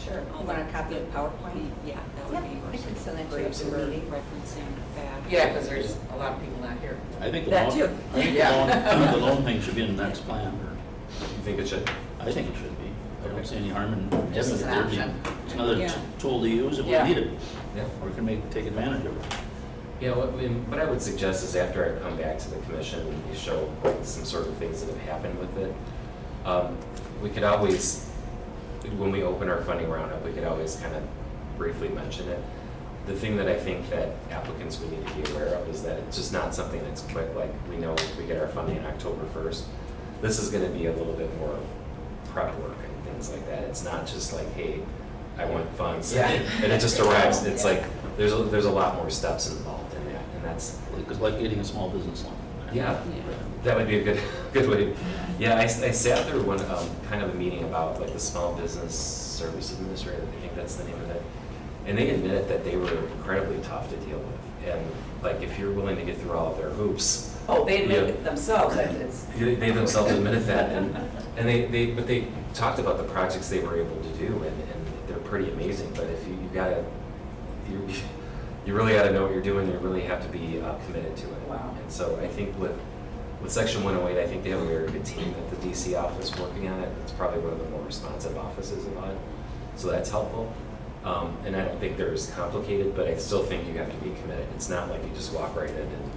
Sure. all You want a the- copy of the PowerPoint? Yeah, that Yeah, would be. I can send that to you great after the for meeting. referencing back. Yeah, because there's a lot of people not here. I think the That loan, too. I think Yeah. the loan thing should be in the next plan. You think it should? I think it should be. I don't Okay. see any harm in having it Just as an there. option. It's another Yeah. tool to use if we Yeah. need it, Yeah. or can take advantage of it. Yeah, what I would suggest is after I come back to the commission and we show some sort of things that have happened with it, we could always, when we open our funding roundup, we could always kind of briefly mention it. The thing that I think that applicants would need to be aware of is that it's just not something that's quick, like we know we get our funding on October 1st. This is going to be a little bit more prep work and things like that. It's not just like, hey, I want funds. Yeah. And it just arrives, it's like, there's a lot more steps involved in that, and that's, It's like getting a small business loan. yeah, that would be a good way. Yeah, I sat through one, kind of a meeting about like the Small Business Service Administrator, I think that's the name of it. And they admitted that they were incredibly tough to deal with. And like, if you're willing to get through all of their hoops, Oh, they admit Yeah. it themselves, that it's. they themselves admitted that, and but they talked about the projects they were able to do, and they're pretty amazing. But if you gotta, you really gotta know what you're doing. You really have to be committed to it. Wow. And so I think with Section 108, I think they have a very good team at the DC office working on it. It's probably one of the more responsive offices about it, so that's helpful. And I don't think they're as complicated, but I still think you have to be committed. It's not like you just walk right in and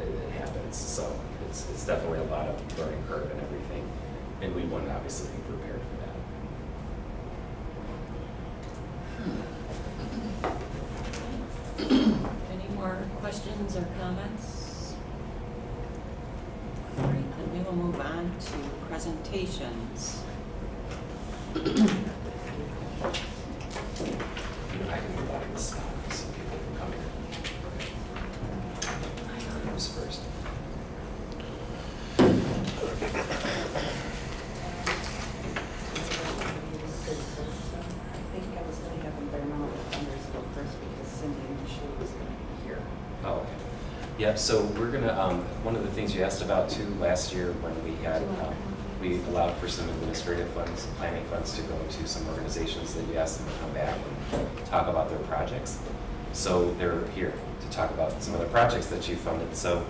it happens. So it's definitely a lot of learning curve and everything. And we want to obviously be prepared for that. Any more questions or comments? All right, then we will move on to presentations. I can move out of this spot so people can come here. Who's first? I think I was gonna have environmental defenders go first because Cindy and Michelle was gonna be here. Oh, okay. Yeah, so we're gonna, one of the things you asked about too last year when we had, we allowed for some administrative funds, planning funds to go to some organizations that you asked them to come back and talk about their projects. So they're here to talk about some of the projects that you funded. So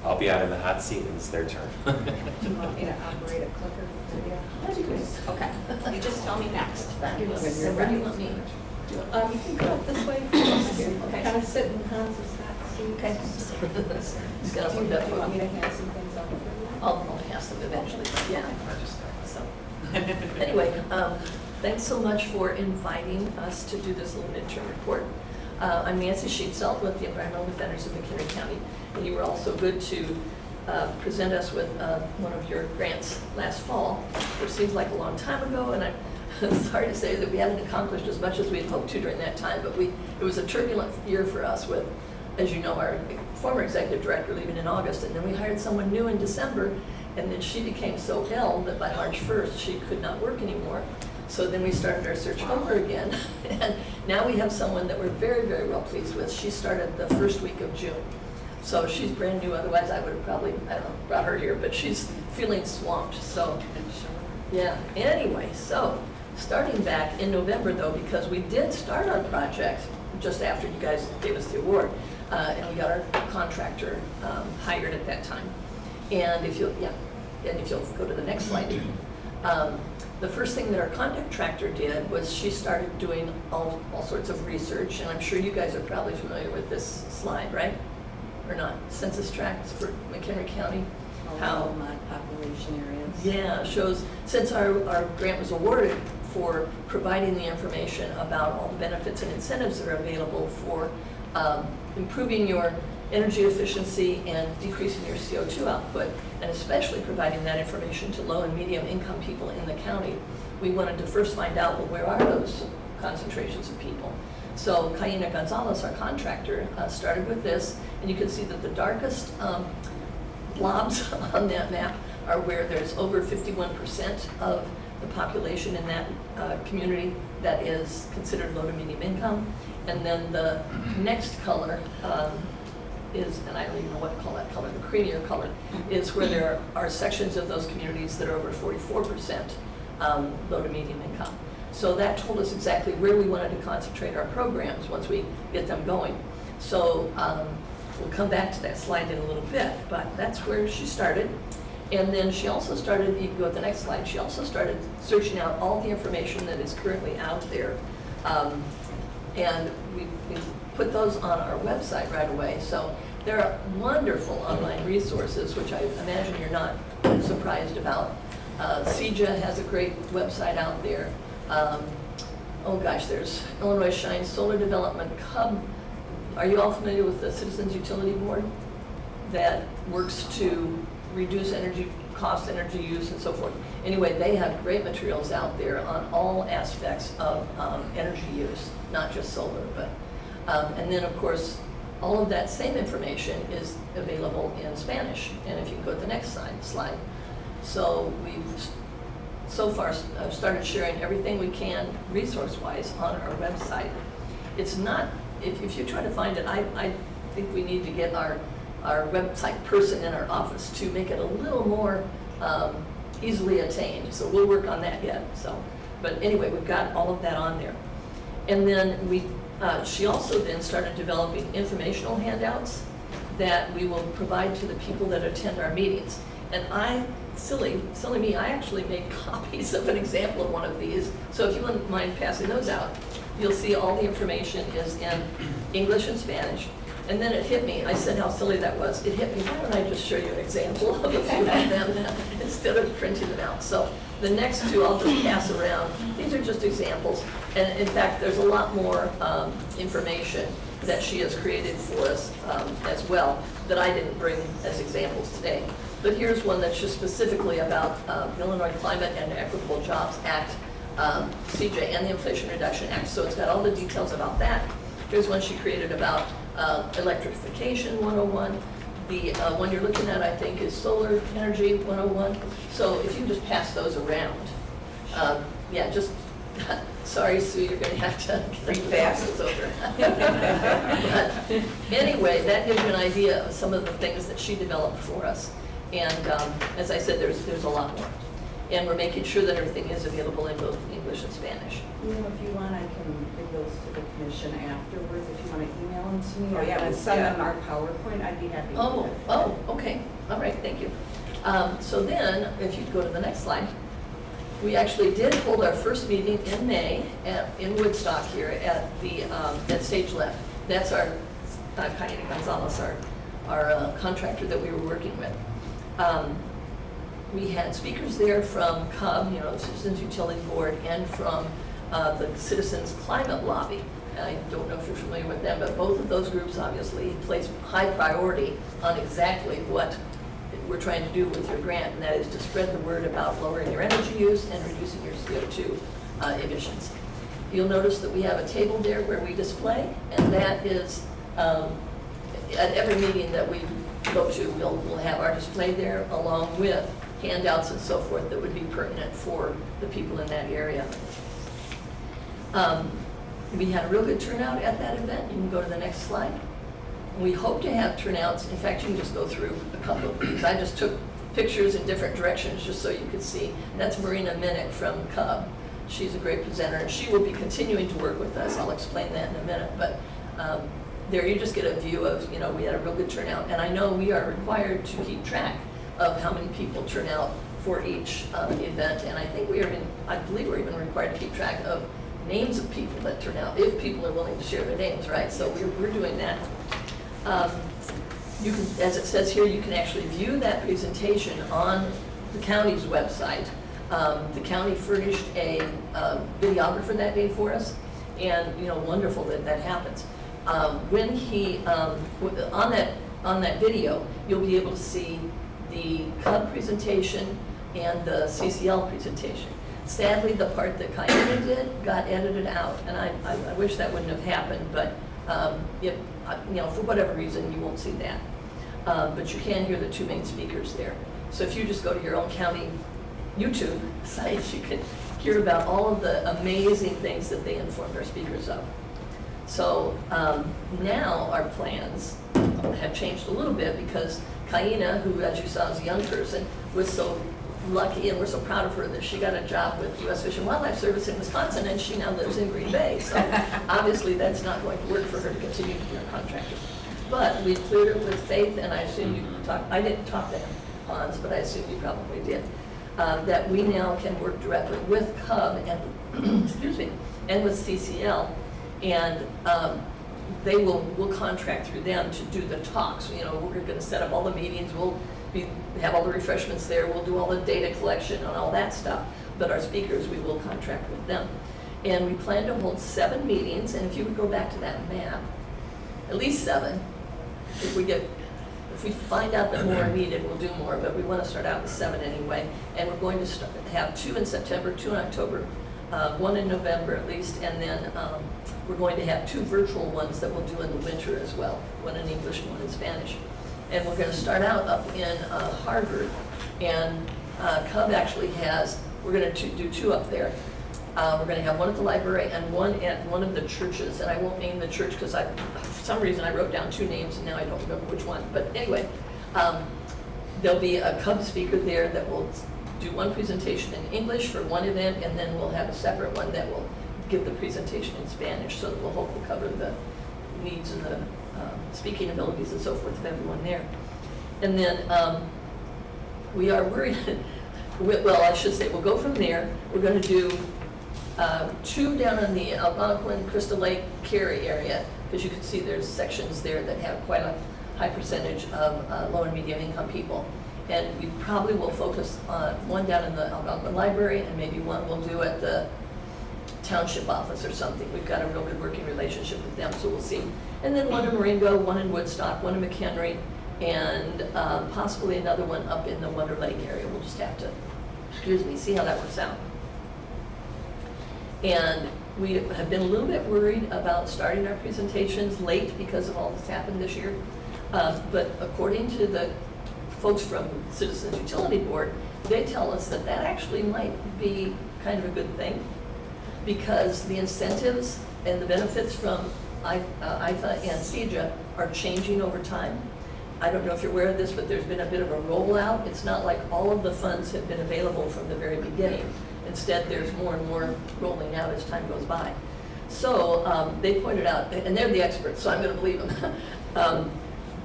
I'll be out in the hot seat and it's their turn. Do you want me to operate a clicker for you? Okay, you just tell me next. So When where do you're you want ready. me? You can go up this way. Okay. Kind of sit in Hans's hot seat. Okay. Just gotta Do look you that want me to up. hand some things over for you? I'll pass them eventually, yeah. So, anyway, thanks so much for inviting us to do this little midterm report. I'm Nancy Sheetselt with the Environmental Defenders of McHenry County, and you were also good to present us with one of your grants last fall, which seems like a long time ago, and I'm sorry to say that we haven't accomplished as much as we had hoped to during that time, but it was a turbulent year for us with, as you know, our former executive director leaving in August, and then we hired someone new in December, and then she became so ill that by March 1st, she could not work anymore. So then we started our search over again, and now we have someone that we're very, very well pleased with. She started the first week of June. So she's brand new, otherwise I would have probably, I don't know, brought her here, but she's feeling swamped, so. Yeah, anyway, so starting back in November though, because we did start our project just after you guys gave us the award, and we got our contractor hired at that time. And if you'll go to the next slide. The first thing that our contractor did was she started doing all sorts of research, and I'm sure you guys are probably familiar with this slide, right? Or not? Census tracts for McHenry County. How my population areas. Yeah, shows, since our grant was awarded for providing the information about all the benefits and incentives that are available for improving your energy efficiency and decreasing your CO2 output, and especially providing that information to low and medium income people in the county, we wanted to first find out, well, where are those concentrations of people? So Cayena Gonzalez, our contractor, started with this, and you can see that the darkest blobs on that map are where there's over 51% of the population in that community that is considered low to medium income. And then the next color is, and I don't even know what to call that color, the creamier color, is where there are sections of those communities that are over 44% low to medium income. So that told us exactly where we wanted to concentrate our programs once we get them going. So we'll come back to that slide in a little bit, but that's where she started. And then she also started, you can go to the next slide, she also started searching out all the information that is currently out there. And we put those on our website right away. So there are wonderful online resources, which I imagine you're not surprised about. CEJA has a great website out there. Oh gosh, there's Illinois Shine Solar Development Hub. Are you all familiar with the Citizens Utility Board that works to reduce energy cost, energy use, and so forth? Anyway, they have great materials out there on all aspects of energy use, not just solar, but, and then of course, all of that same information is available in Spanish. And if you go to the next slide. So we've so far started sharing everything we can resource-wise on our website. It's not, if you try to find it, I think we need to get our website person in our office to make it a little more easily attained. So we'll work on that yet. So, but anyway, we've got all of that on there. And then she also then started developing informational handouts that we will provide to the people that attend our meetings. And silly me, I actually made copies of an example of one of these. So if you wouldn't mind passing those out, you'll see all the information is in English and Spanish. And then it hit me, I said how silly that was. It hit me, why don't I just show you an example of a few of them instead of printing them out. So the next two I'll just pass around. These are just examples. And in fact, there's a lot more information that she has created for us as well that I didn't bring as examples today. But here's one that's just specifically about the Illinois Climate and Equitable Jobs Act, CJ, and the Inflation Reduction Act. So it's got all the details about that. Here's one she created about electrification 101. The one you're looking at, I think, is solar energy 101. So if you just pass those around, yeah, just, sorry, Sue, you're going to have to Read fast. this over. But anyway, that gives you an idea of some of the things that she developed for us. And as I said, there's a lot more. And we're making sure that everything is available in both English and Spanish. You know, if you want, I can give those to the commission afterwards, if you want to email them to me. Oh, yeah, and we'll- send yeah. them our PowerPoint, I'd be happy to do Oh, that. okay. All right, thank you. So then, if you go to the next slide, we actually did hold our first meeting in May in Woodstock here at the at Stage Left. That's our Kaina Gonzalez, our contractor that we were working with. We had speakers there from CUB, you know, the Citizens Utility Board, and from the Citizens Climate Lobby. I don't know if you're familiar with them, but both of those groups obviously place high priority on exactly what we're trying to do with your grant, and that is to spread the word about lowering your energy use and reducing your CO2 emissions. You'll notice that we have a table there where we display, and that is, at every meeting that we go to, we'll have our display there along with handouts and so forth that would be pertinent for the people in that area. We had a real good turnout at that event. You can go to the next slide. We hope to have turnouts. In fact, you can just go through a couple of these. I just took pictures in different directions just so you could see. That's Marina Minnick from CUB. She's a great presenter, and she will be continuing to work with us. I'll explain that in a minute. But there you just get a view of, you know, we had a real good turnout. And I know we are required to keep track of how many people turn out for each event. And I think I believe we're even required to keep track of names of people that turn out, if people are willing to share their names, right? So we're doing that. You can, as it says here, you can actually view that presentation on the county's website. The county furnished a videographer that day for us, and you know, wonderful that that happens. When he on that video, you'll be able to see the CUB presentation and the CCL presentation. Sadly, the part that Kaina did got edited out, and I wish that wouldn't have happened, but you know, for whatever reason, you won't see that. But you can hear the two main speakers there. So if you just go to your own county YouTube site, you can hear about all of the amazing things that they informed our speakers of. So now our plans have changed a little bit because Kaina, who as you saw is a young person, was so lucky and we're so proud of her that she got a job with U.S. Fish and Wildlife Service in Wisconsin, and she now lives in Green Bay. So obviously that's not going to work for her to continue to be our contractor. But we cleared it with Faith, and I assume you talked, I didn't talk to him, Hans, but I assume you probably did, that we now can work directly with CUB and, excuse me, and with CCL, and we'll contract through them to do the talks. You know, we're going to set up all the meetings, have all the refreshments there, we'll do all the data collection and all that stuff, but our speakers, we will contract with them. And we plan to hold 7 meetings, and if you would go back to that map, at least 7, if we get If we find out that more are needed, we'll do more, but we want to start out with 7 anyway. And we're going to have 2 in September, 2 in October, 1 in November at least, and then we're going to have 2 virtual ones that we'll do in the winter as well, one in English and one in Spanish. And we're going to start out up in Harvard, and Cub actually has, we're going to do 2 up there. We're going to have one at the library and one at one of the churches, and I won't name the church because for some reason I wrote down 2 names and now I don't remember which one. But anyway, there'll be a Cub speaker there that will do one presentation in English for one event, and then we'll have a separate one that will give the presentation in Spanish, so that we'll hopefully cover the needs and the speaking abilities and so forth of everyone there. And then we are worried, well, I should say, we'll go from there. We're going to do 2 down in the Algonquin, Crystal Lake, Cary area, because you can see there's sections there that have quite a high percentage of low and medium income people. And we probably will focus on 1 down in the Algonquin Library, and maybe 1 we'll do at the township office or something. We've got a real good working relationship with them, so we'll see. And then 1 in Marengo, 1 in Woodstock, 1 in McHenry, and possibly another one up in the Wonder Lake area. We'll just have to, see how that works out. And we have been a little bit worried about starting our presentations late because of all that's happened this year. But according to the folks from Citizens Utility Board, they tell us that that actually might be kind of a good thing, because the incentives and the benefits from IFA and CEJA are changing over time. I don't know if you're aware of this, but there's been a bit of a rollout. It's not like all of the funds have been available from the very beginning. Instead, there's more and more rolling out as time goes by. So they pointed out, and they're the experts, so I'm going to believe them.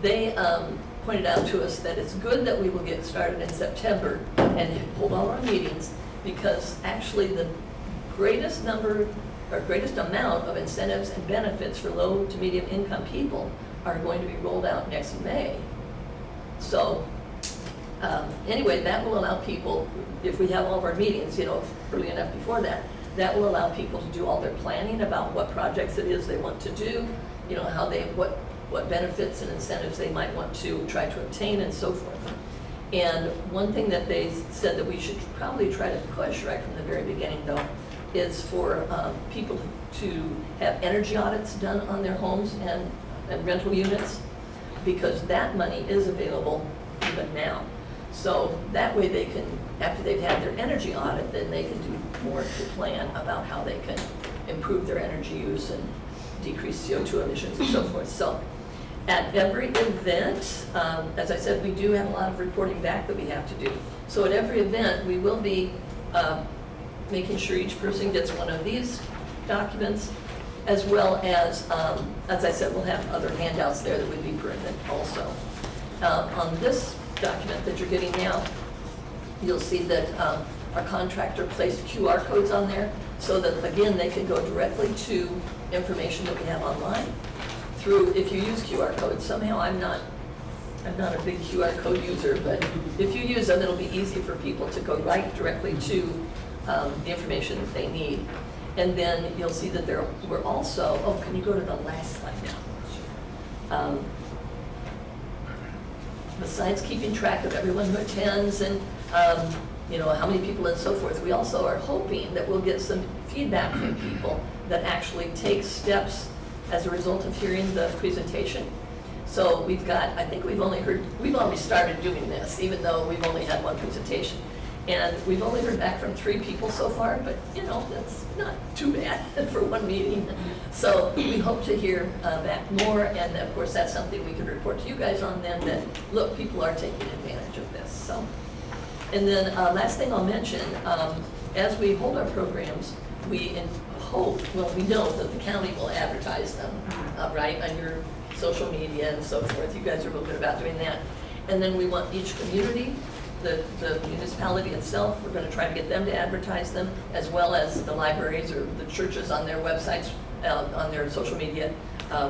They pointed out to us that it's good that we will get started in September and hold all our meetings, because actually the greatest number or greatest amount of incentives and benefits for low to medium income people are going to be rolled out next May. So anyway, that will allow people, if we have all of our meetings, early enough before that, that will allow people to do all their planning about what projects it is they want to do, how they, what benefits and incentives they might want to try to obtain and so forth. And one thing that they said that we should probably try to push right from the very beginning, though, is for people to have energy audits done on their homes and rental units, because that money is available even now. So that way they can, after they've had their energy audit, then they can do more to plan about how they can improve their energy use and decrease CO2 emissions and so forth. So at every event, as I said, we do have a lot of reporting back that we have to do. So at every event, we will be making sure each person gets one of these documents, as well as I said, we'll have other handouts there that would be pertinent also. On this document that you're getting now, you'll see that our contractor placed QR codes on there, so that, again, they can go directly to information that we have online. If you use QR codes, somehow I'm not a big QR code user, but if you use them, it'll be easy for people to go right directly to the information that they need. And then you'll see that we're also, can you go to the last slide now? Besides keeping track of everyone who attends and how many people and so forth, we also are hoping that we'll get some feedback from people that actually take steps as a result of hearing the presentation. So we've got, I think we've already started doing this, even though we've only had 1 presentation. And we've only heard back from 3 people so far, but that's not too bad for 1 meeting. So we hope to hear back more, and of course that's something we can report to you guys on then, that look, people are taking advantage of this. So, and then last thing I'll mention, as we hold our programs, we know that the county will advertise them, right, on your social media and so forth. You guys are real good about doing that. And then we want each community, the municipality itself, we're going to try to get them to advertise them, as well as the libraries or the churches on their websites, on their social media,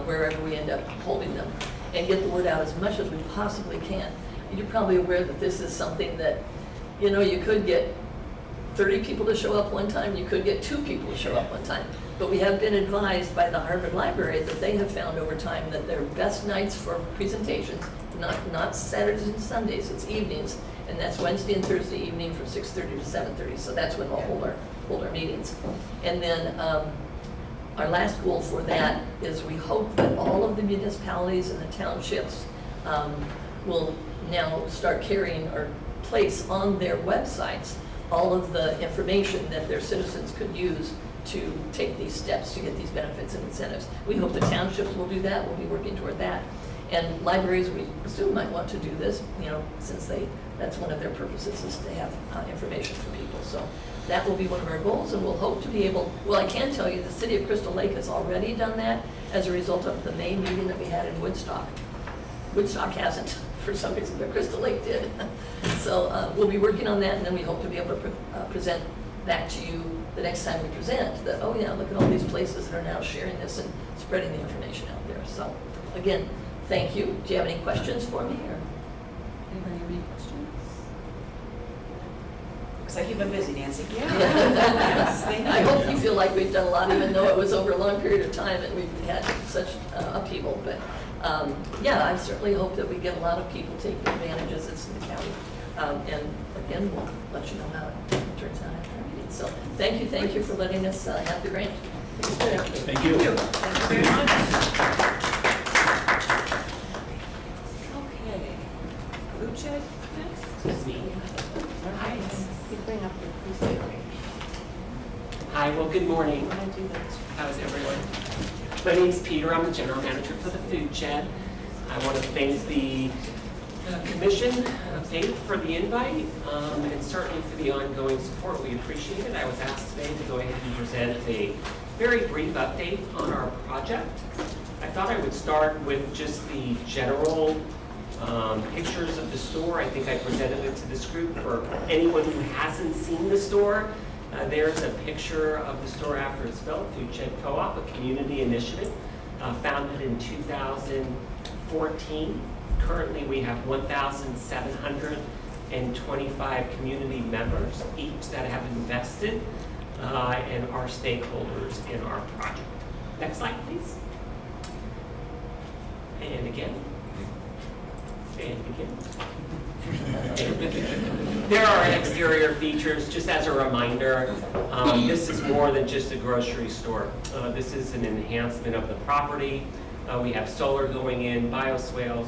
wherever we end up holding them, and get the word out as much as we possibly can. You're probably aware that this is something that, you could get 30 people to show up one time, you could get 2 people to show up one time. But we have been advised by the Harvard Library that they have found over time that their best nights for presentations, not Saturdays and Sundays, it's evenings, and that's Wednesday and Thursday evening from 6:30 to 7:30, so that's when we'll hold our meetings. And then our last goal for that is we hope that all of the municipalities and the townships will now start carrying or place on their websites all of the information that their citizens could use to take these steps to get these benefits and incentives. We hope the townships will do that. We'll be working toward that. And libraries, we assume, might want to do this, since that's one of their purposes, is to have information for people. So that will be one of our goals, and we'll hope to be able, well, I can tell you the city of Crystal Lake has already done that as a result of the May meeting that we had in Woodstock. Woodstock hasn't, for some reason, but Crystal Lake did. So we'll be working on that, and then we hope to be able to present back to you the next time we present that, oh yeah, look at all these places that are now sharing this and spreading the information out there. So again, thank you. Do you have any questions for me? Or? Anybody have any questions? Looks like you've been busy, Nancy. Yeah. Yes, thank you. I hope you feel like we've done a lot, even though it was over a long period of time and we've had such upheaval. But yeah, I certainly hope that we get a lot of people taking advantage as it's in the county. And again, we'll let you know how it turns out after our meeting. So thank you for letting us have the grant. Thank you. Thank you very much. Okay. Food shed next? That's me. All right. Hi, well, good morning. How's everyone? My name's Peter. I'm the general manager for the Food Shed. I want to thank the commission, Faith, for the invite, and certainly for the ongoing support. We appreciate it. I was asked today to go ahead and present a very brief update on our project. I thought I would start with just the general pictures of the store. I think I presented it to this group. For anyone who hasn't seen the store, there's a picture of the store after it's built. Food Shed Co-op, a community initiative founded in 2014. Currently, we have 1,725 community members, each that have invested and are stakeholders in our project. Next slide, please. And again. And again. There are exterior features, just as a reminder. This is more than just a grocery store. This is an enhancement of the property. We have solar going in, bioswales,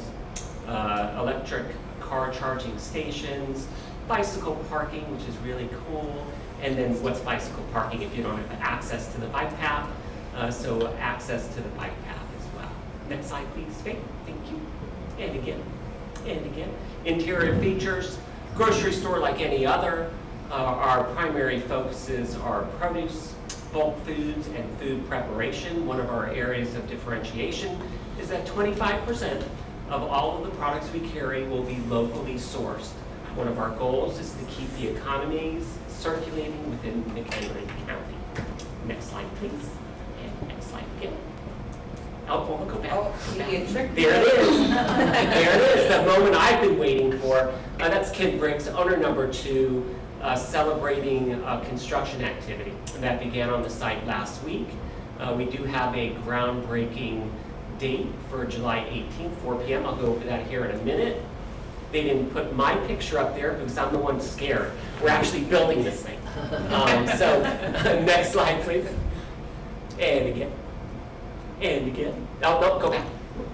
electric car charging stations, bicycle parking, which is really cool. And then what's bicycle parking if you don't have access to the bike path? So access to the bike path as well. Next slide, please, Faith. Thank you. And again. And again. Interior features, grocery store like any other. Our primary focuses are produce, bulk foods, and food preparation. One of our areas of differentiation is that 25% of all of the products we carry will be locally sourced. One of our goals is to keep the economies circulating within McHenry County. Next slide, please. And next slide again. Oh, we'll go back. Oh, you tricked me. There it is. There it is, the moment I've been waiting for. That's Kid Bricks, owner number 2, celebrating construction activity that began on the site last week. We do have a groundbreaking date for July 18th, 4 p.m. I'll go over that here in a minute. They didn't put my picture up there because I'm the one scared. We're actually building this thing. So next slide, please. And again. And again. Oh, no, go back.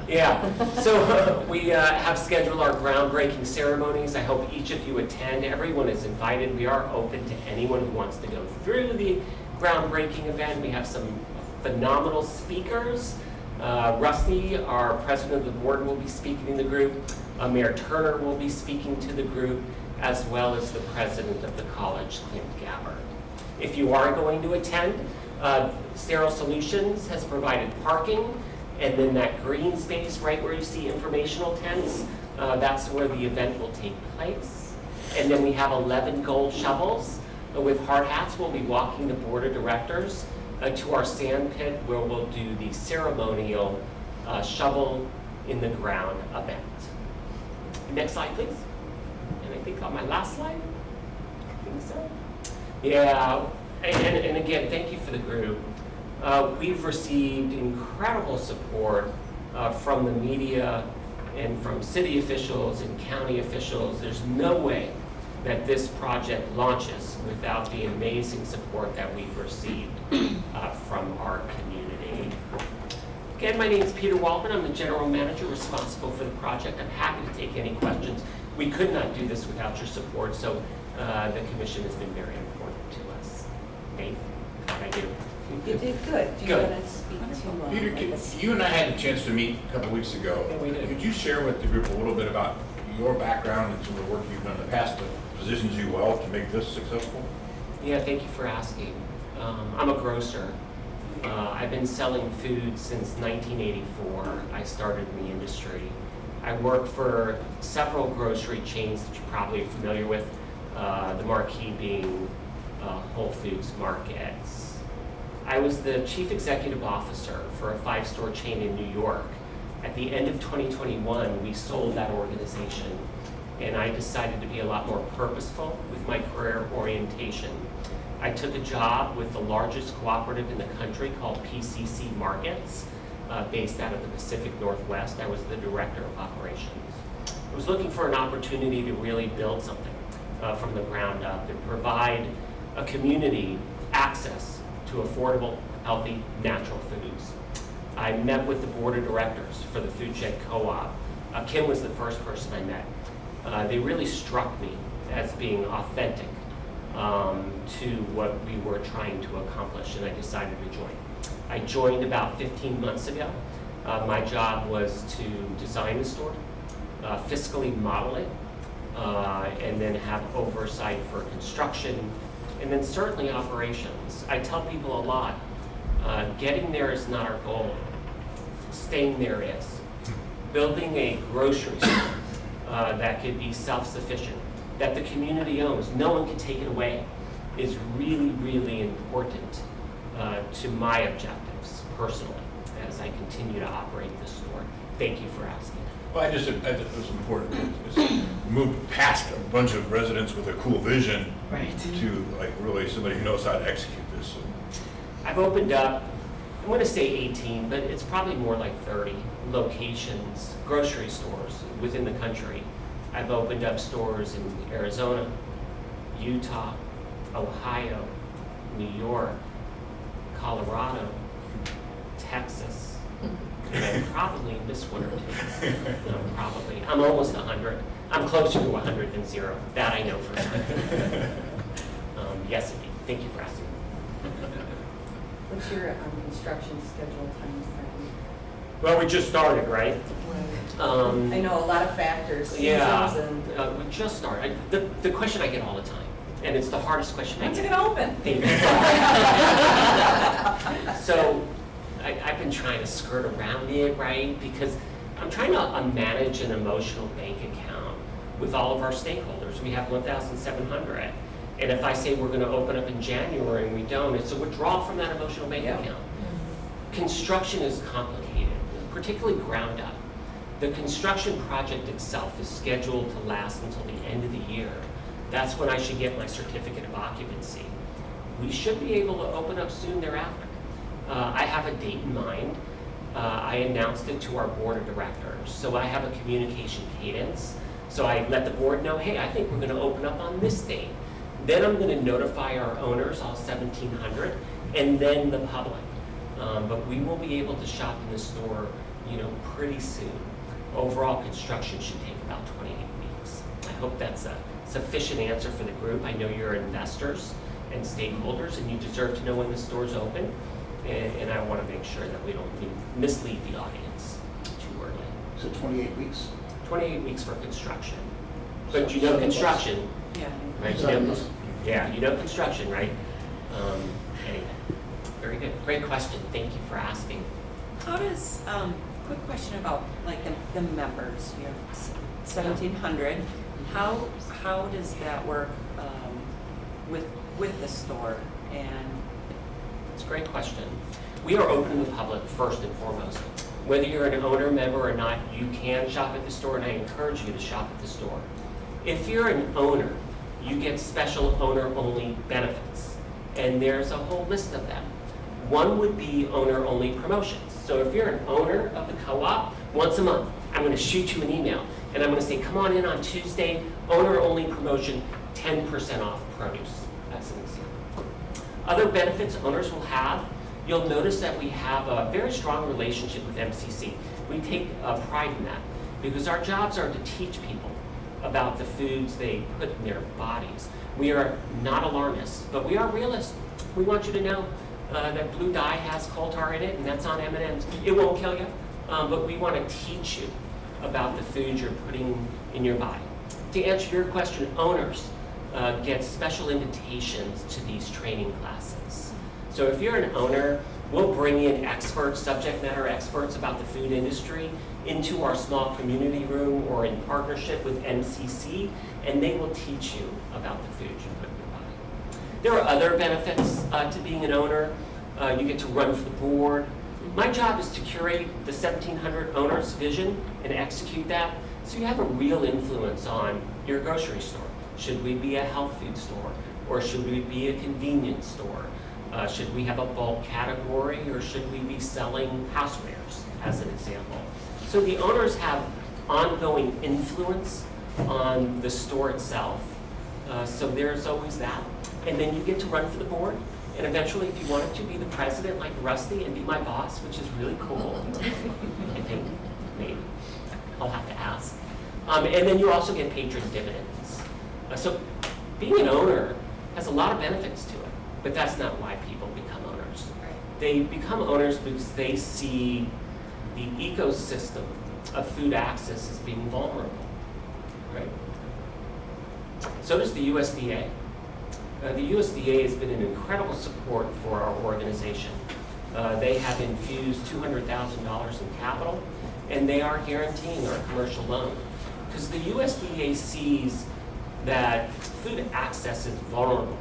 Yeah. So we have scheduled our groundbreaking ceremonies. I hope each of you attend. Everyone is invited. We are open to anyone who wants to go through the groundbreaking event. We have some phenomenal speakers. Rusty, our president of the board, will be speaking in the group. Mayor Turner will be speaking to the group, as well as the president of the college, Clint Gabbard. If you are going to attend, Sterile Solutions has provided parking, and then that green space right where you see informational tents, that's where the event will take place. And then we have 11 gold shovels with hard hats. We'll be walking the board of directors to our sand pit where we'll do the ceremonial shovel in the ground event. Next slide, please. And I think on my last slide, I think so. Yeah, and again, thank you for the group. We've received incredible support from the media and from city officials and county officials. There's no way that this project launches without the amazing support that we've received from our community. Again, my name is Peter Waldman. I'm the general manager responsible for the project. I'm happy to take any questions. We could not do this without your support, so the commission has been very important to us. Nate, how'd I do? You did good. Do you Good. want to speak to? Peter, you and I had a chance to meet a couple weeks ago. Yeah, we did. Could you share with the group a little bit about your background and some of the work you've done in the past that positions you well to make this successful? Yeah, thank you for asking. I'm a grocer. I've been selling food since 1984. I started in the industry. I work for several grocery chains that you're probably familiar with, the marquee being Whole Foods Markets. I was the chief executive officer for a 5-store chain in New York. At the end of 2021, we sold that organization, and I decided to be a lot more purposeful with my career orientation. I took a job with the largest cooperative in the country called PCC Markets, based out of the Pacific Northwest. I was the director of operations. I was looking for an opportunity to really build something from the ground up and provide a community access to affordable, healthy, natural foods. I met with the board of directors for the Food Shed Co-op. Kim was the first person I met. They really struck me as being authentic to what we were trying to accomplish, and I decided to join. I joined about 15 months ago. My job was to design the store, fiscally model it, and then have oversight for construction, and then certainly operations. I tell people a lot, getting there is not our goal. Staying there is. Building a grocery store that could be self-sufficient, that the community owns, no one can take it away, is really, really important to my objectives personally as I continue to operate this store. Thank you for asking. Well, I thought it was important to move past a bunch of residents with a cool vision to like really somebody who knows how to execute this. I've opened up, I'm going to say 18, but it's probably more like 30 locations, grocery stores within the country. I've opened up stores in Arizona, Utah, Ohio, New York, Colorado, Texas. And I probably missed one or two. No, probably. I'm almost 100. I'm closer to 100 than 0. That I know for a fact. Yes, indeed. Thank you for asking. What's your construction schedule time frame? Well, we just started, right? I know a lot of factors, Yeah, seasons and. we just started. The question I get all the time, and it's the hardest question I When's it get. gonna open? Thank you. So I've been trying to skirt around it, right? Because I'm trying to manage an emotional bank account with all of our stakeholders. We have 1,700. And if I say we're going to open up in January and we don't, it's a withdrawal from that emotional bank account. Construction is complicated, particularly ground up. The construction project itself is scheduled to last until the end of the year. That's when I should get my certificate of occupancy. We should be able to open up soon thereafter. I have a date in mind. I announced it to our board of directors. So I have a communication cadence. So I let the board know, hey, I think we're going to open up on this date. Then I'm going to notify our owners, all 1,700, and then the public. But we will be able to shop in the store, pretty soon. Overall construction should take about 28 weeks. I hope that's a sufficient answer for the group. I know you're investors and stakeholders, and you deserve to know when the store's open. And I want to make sure that we don't mislead the audience too early. So 28 weeks? 28 weeks for construction. But construction, Yeah. right? Construction, right? Anyway, very good. Great question. Thank you for asking. How does, quick question about like the members, you have 1,700. How does that work with the store? And It's a great question. We are open to the public first and foremost. Whether you're an owner, member or not, you can shop at the store, and I encourage you to shop at the store. If you're an owner, you get special owner-only benefits, and there's a whole list of them. One would be owner-only promotions. So if you're an owner of the co-op, once a month, I'm going to shoot you an email, and I'm going to say, come on in on Tuesday, owner-only promotion, 10% off produce. That's an example. Other benefits owners will have, you'll notice that we have a very strong relationship with MCC. We take pride in that because our jobs are to teach people about the foods they put in their bodies. We are not alarmists, but we are realists. We want you to know that blue dye has coal tar in it, and that's on M&Ms. It won't kill you, but we want to teach you about the foods you're putting in your body. To answer your question, owners get special invitations to these training classes. So if you're an owner, we'll bring in experts, subject matter experts about the food industry into our small community room or in partnership with MCC, and they will teach you about the foods you put in your body. There are other benefits to being an owner. You get to run for the board. My job is to curate the 1,700 owners' vision and execute that, so you have a real influence on your grocery store. Should we be a health food store, or should we be a convenience store? Should we have a bulk category, or should we be selling housewares, as an example? So the owners have ongoing influence on the store itself. So there's always that. And then you get to run for the board. And eventually, if you wanted to, be the president like Rusty and be my boss, which is really cool. I think, maybe. I'll have to ask. And then you also get patron dividends. So being an owner has a lot of benefits to it, but that's not why people become owners. They become owners because they see the ecosystem of food access as being vulnerable, right? So does the USDA. The USDA has been an incredible support for our organization. They have infused $200,000 in capital, and they are guaranteeing our commercial loan. Because the USDA sees that food access is vulnerable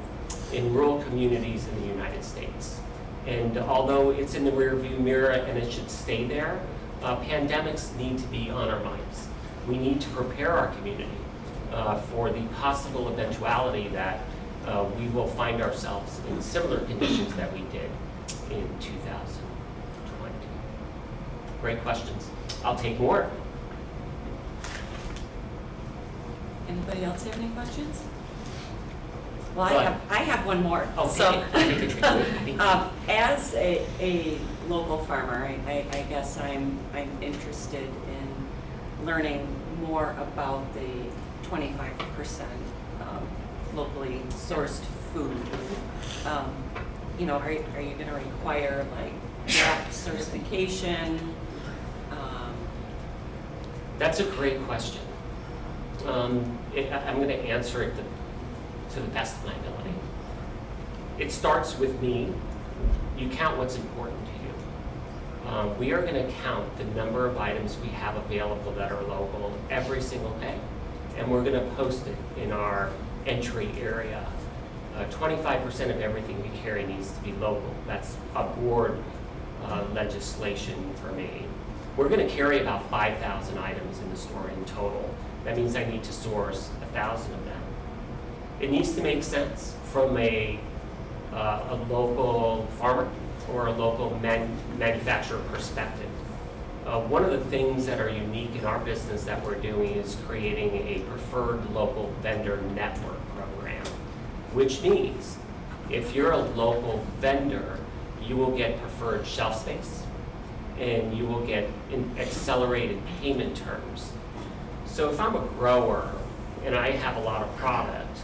in rural communities in the United States. And although it's in the rearview mirror and it should stay there, pandemics need to be on our minds. We need to prepare our community for the possible eventuality that we will find ourselves in similar conditions that we did in 2020. Great questions. I'll take more. Anybody else have any questions? Well, Go ahead. I have one more. Okay. So, Thank you. as a local farmer, I guess I'm interested in learning more about the 25% locally sourced food. You know, are you going to require like GAP certification? That's a great question. I'm going to answer it to the best of my ability. It starts with me. You count what's important to you. We are going to count the number of items we have available that are local every single day, and we're going to post it in our entry area. 25% of everything we carry needs to be local. That's a board legislation for me. We're going to carry about 5,000 items in the store in total. That means I need to source 1,000 of them. It needs to make sense from a local farmer or a local manufacturer perspective. One of the things that are unique in our business that we're doing is creating a preferred local vendor network program, which means if you're a local vendor, you will get preferred shelf space and you will get accelerated payment terms. So if I'm a grower and I have a lot of product,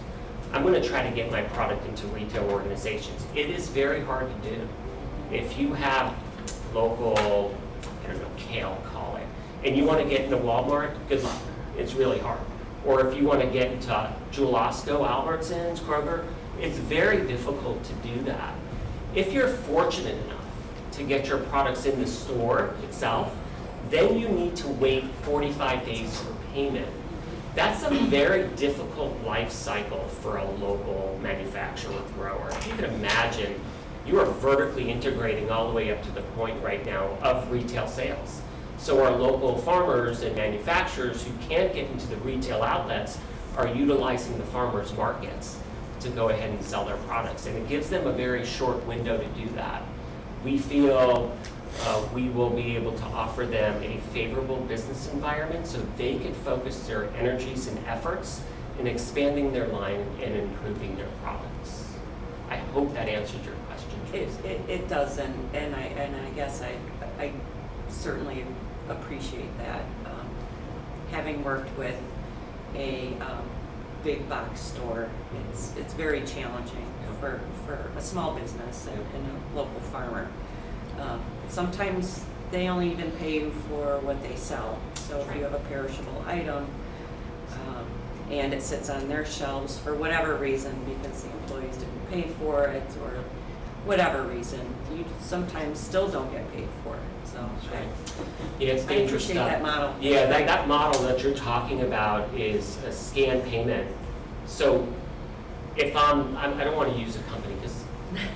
I'm going to try to get my product into retail organizations. It is very hard to do. If you have local, I don't know, kale, call it, and you want to get into Walmart, good luck. It's really hard. Or if you want to get into Jewel Osco, Albertsons, Kroger, it's very difficult to do that. If you're fortunate enough to get your products in the store itself, then you need to wait 45 days for payment. That's a very difficult life cycle for a local manufacturer grower. If you can imagine, you are vertically integrating all the way up to the point right now of retail sales. So our local farmers and manufacturers who can't get into the retail outlets are utilizing the farmers markets to go ahead and sell their products. And it gives them a very short window to do that. We feel we will be able to offer them a favorable business environment so they can focus their energies and efforts in expanding their line and improving their products. I hope that answered your question, Tracy. It does, and I guess I certainly appreciate that. Having worked with a big box store, it's very challenging for a small business and a local farmer. Sometimes they only even pay you for what they sell. So if you have a perishable item and it sits on their shelves for whatever reason, because the employees didn't pay for it or whatever reason, you sometimes still don't get paid for it. So Yeah, it's I dangerous appreciate stuff. that model. Yeah, that model that you're talking about is a scan payment. So if I don't want to use a company, because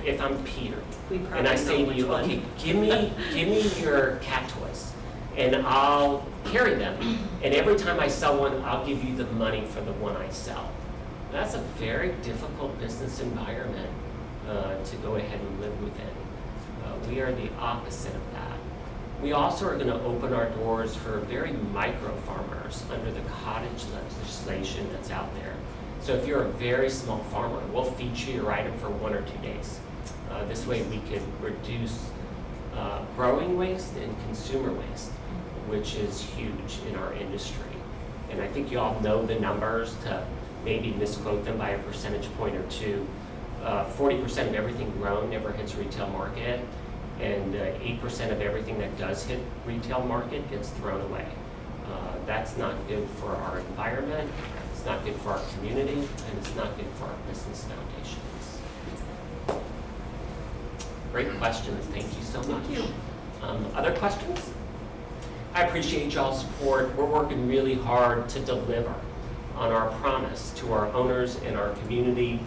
if I'm Peter, We probably and I say know to you, which one. okay, give me your cat toys, and I'll carry them, and every time I sell one, I'll give you the money for the one I sell. That's a very difficult business environment to go ahead and live within. We are the opposite of that. We also are going to open our doors for very micro farmers under the cottage legislation that's out there. So if you're a very small farmer, we'll feature your item for 1 or 2 days. This way we can reduce growing waste and consumer waste, which is huge in our industry. And I think you all know the numbers, to maybe misquote them by a percentage point or two. 40% of everything grown never hits retail market, and 8% of everything that does hit retail market gets thrown away. That's not good for our environment, it's not good for our community, and it's not good for our business foundations. Great questions, thank you so much. Thank you. Other questions? I appreciate y'all's support. We're working really hard to deliver on our promise to our owners and our community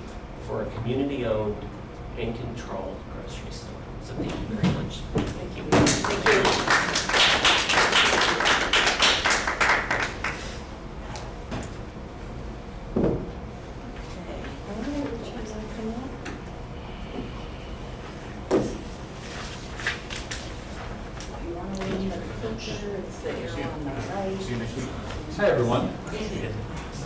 for a community-owned and controlled grocery store. So thank you very much. Thank you. Thank you. Hi, everyone.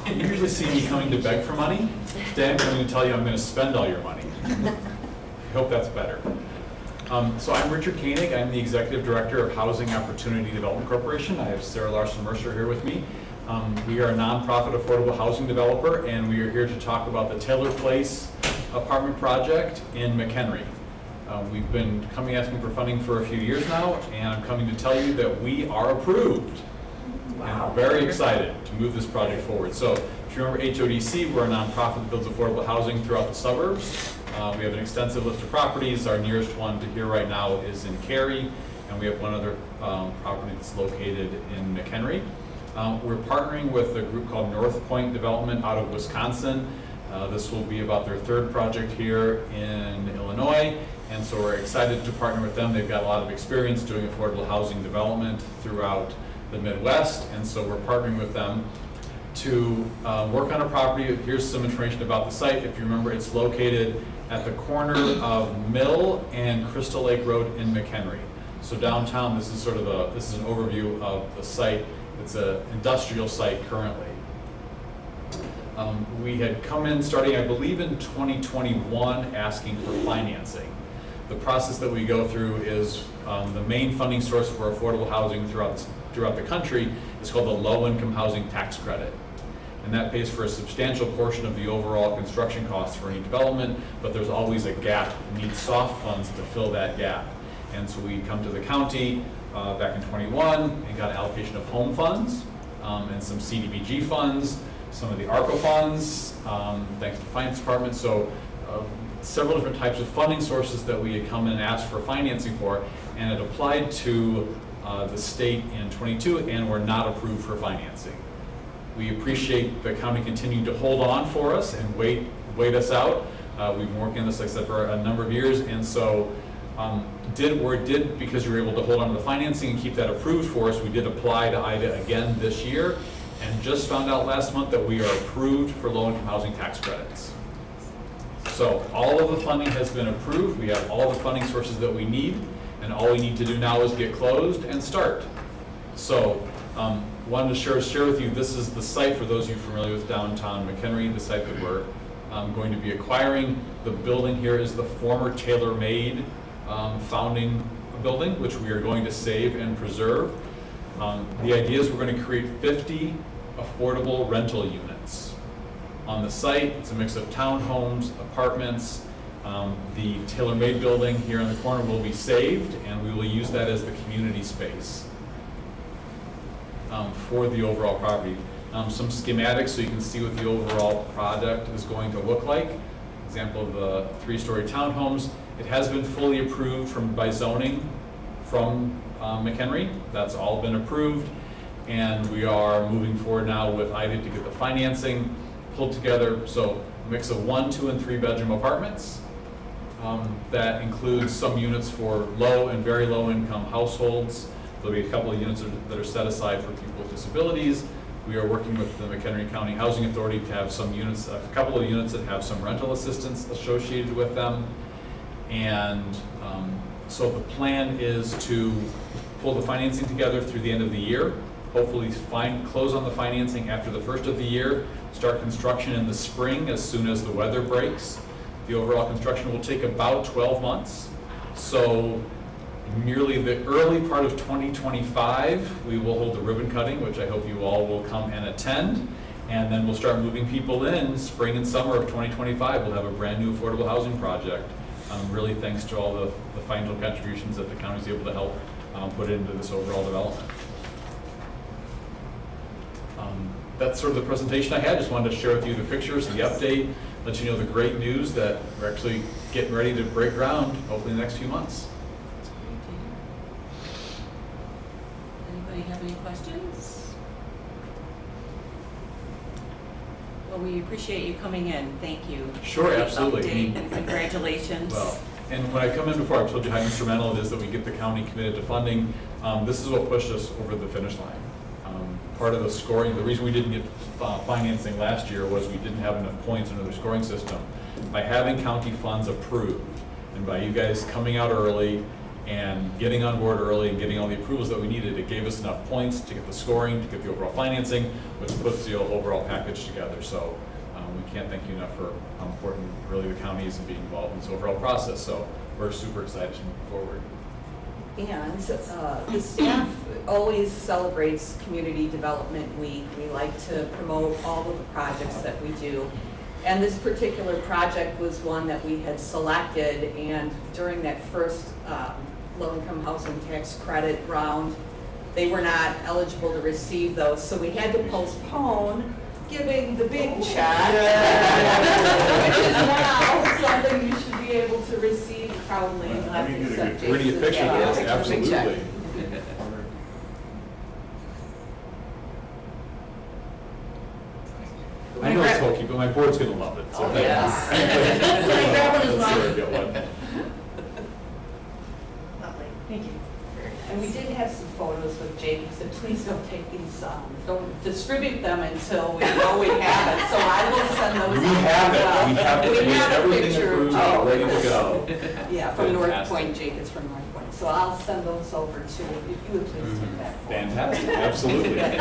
You usually see me coming to beg for money. Today I'm coming to tell you I'm going to spend all your money. I hope that's better. So I'm Richard Koenig. I'm the Executive Director of Housing Opportunity Development Corporation. I have Sarah Larson Mercer here with me. We are a nonprofit affordable housing developer, and we are here to talk about the Taylor Place apartment project in McHenry. We've been asking for funding for a few years now, and I'm coming to tell you that we are approved. And we're very excited to move this project forward. So if you remember HODC, we're a nonprofit that builds affordable housing throughout the suburbs. We have an extensive list of properties. Our nearest one to here right now is in Cary, and we have one other property that's located in McHenry. We're partnering with a group called North Point Development out of Wisconsin. This will be about their third project here in Illinois, and so we're excited to partner with them. They've got a lot of experience doing affordable housing development throughout the Midwest, and so we're partnering with them to work on a property. Here's some information about the site. If you remember, it's located at the corner of Mill and Crystal Lake Road in McHenry. So downtown, this is an overview of the site. It's an industrial site currently. We had come in starting, I believe, in 2021 asking for financing. The process that we go through is the main funding source for affordable housing throughout the country is called the Low-Income Housing Tax Credit. And that pays for a substantial portion of the overall construction costs for any development, but there's always a gap. We need soft funds to fill that gap. And so we come to the county back in 21 and got an allocation of home funds and some CDBG funds, some of the ARPA funds, thanks to the finance department. So several different types of funding sources that we had come in and asked for financing for, and it applied to the state in 22, and were not approved for financing. We appreciate the county continuing to hold on for us and wait us out. We've been working on this, like I said, for a number of years, and so because we were able to hold on to the financing and keep that approved for us, we did apply to IDA again this year, and just found out last month that we are approved for low-income housing tax credits. So all of the funding has been approved. We have all the funding sources that we need, and all we need to do now is get closed and start. So wanted to share with you, this is the site, for those of you familiar with downtown McHenry, the site that we're going to be acquiring. The building here is the former Taylor-Made founding building, which we are going to save and preserve. The idea is we're going to create 50 affordable rental units on the site. It's a mix of townhomes, apartments. The Taylor-Made building here in the corner will be saved, and we will use that as the community space for the overall property. Some schematics so you can see what the overall product is going to look like. Example of the 3-story townhomes. It has been fully approved by zoning from McHenry. That's all been approved, and we are moving forward now with IDA to get the financing pulled together. So a mix of 1, 2, and 3 bedroom apartments. That includes some units for low and very low income households. There'll be a couple of units that are set aside for people with disabilities. We are working with the McHenry County Housing Authority to have some units, a couple of units that have some rental assistance associated with them. And so the plan is to pull the financing together through the end of the year, hopefully close on the financing after the first of the year, start construction in the spring as soon as the weather breaks. The overall construction will take about 12 months. So merely the early part of 2025, we will hold the ribbon cutting, which I hope you all will come and attend. And then we'll start moving people in spring and summer of 2025. We'll have a brand new affordable housing project. Really thanks to all the financial contributions that the county is able to help put into this overall development. That's sort of the presentation I had. Just wanted to share with you the pictures, the update, let you know the great news that we're actually getting ready to break ground hopefully in the next few months. Anybody have any questions? Well, we appreciate you coming in. Thank you. Sure, for the absolutely. update, and congratulations. Well, and when I come in before, I've told you how instrumental it is that we get the county committed to funding. This is what pushed us over the finish line. Part of the scoring, the reason we didn't get financing last year was we didn't have enough points under the scoring system. By having county funds approved, and by you guys coming out early and getting on board early and getting all the approvals that we needed, it gave us enough points to get the scoring, to get the overall financing, which puts the overall package together. So we can't thank you enough for how important really the county is in being involved in this overall process. So we're super excited to move forward. And the staff always celebrates Community Development Week. We like to promote all of the projects that we do. And this particular project was one that we had selected, and during that first low-income housing tax credit round, they were not eligible to receive those. So we had to postpone giving the big check, which is now something you should be able to receive proudly. Pretty picture, yes, absolutely. I know it's hokey, but my board's gonna love it. So Oh, thank you. yes. Can I grab one as well? Let's get one. Lovely. Thank you. And we did have some photos with Jake. He said, please don't take these, don't distribute them until we know we have it. So I will send those. We have it, we have it, we have a everything picture. approved, Oh, ready to go. Yeah, from North Fantastic. Point. Jake is from North Point. So I'll send those over to you. If you would please take that. photo. Fantastic, absolutely. Here today.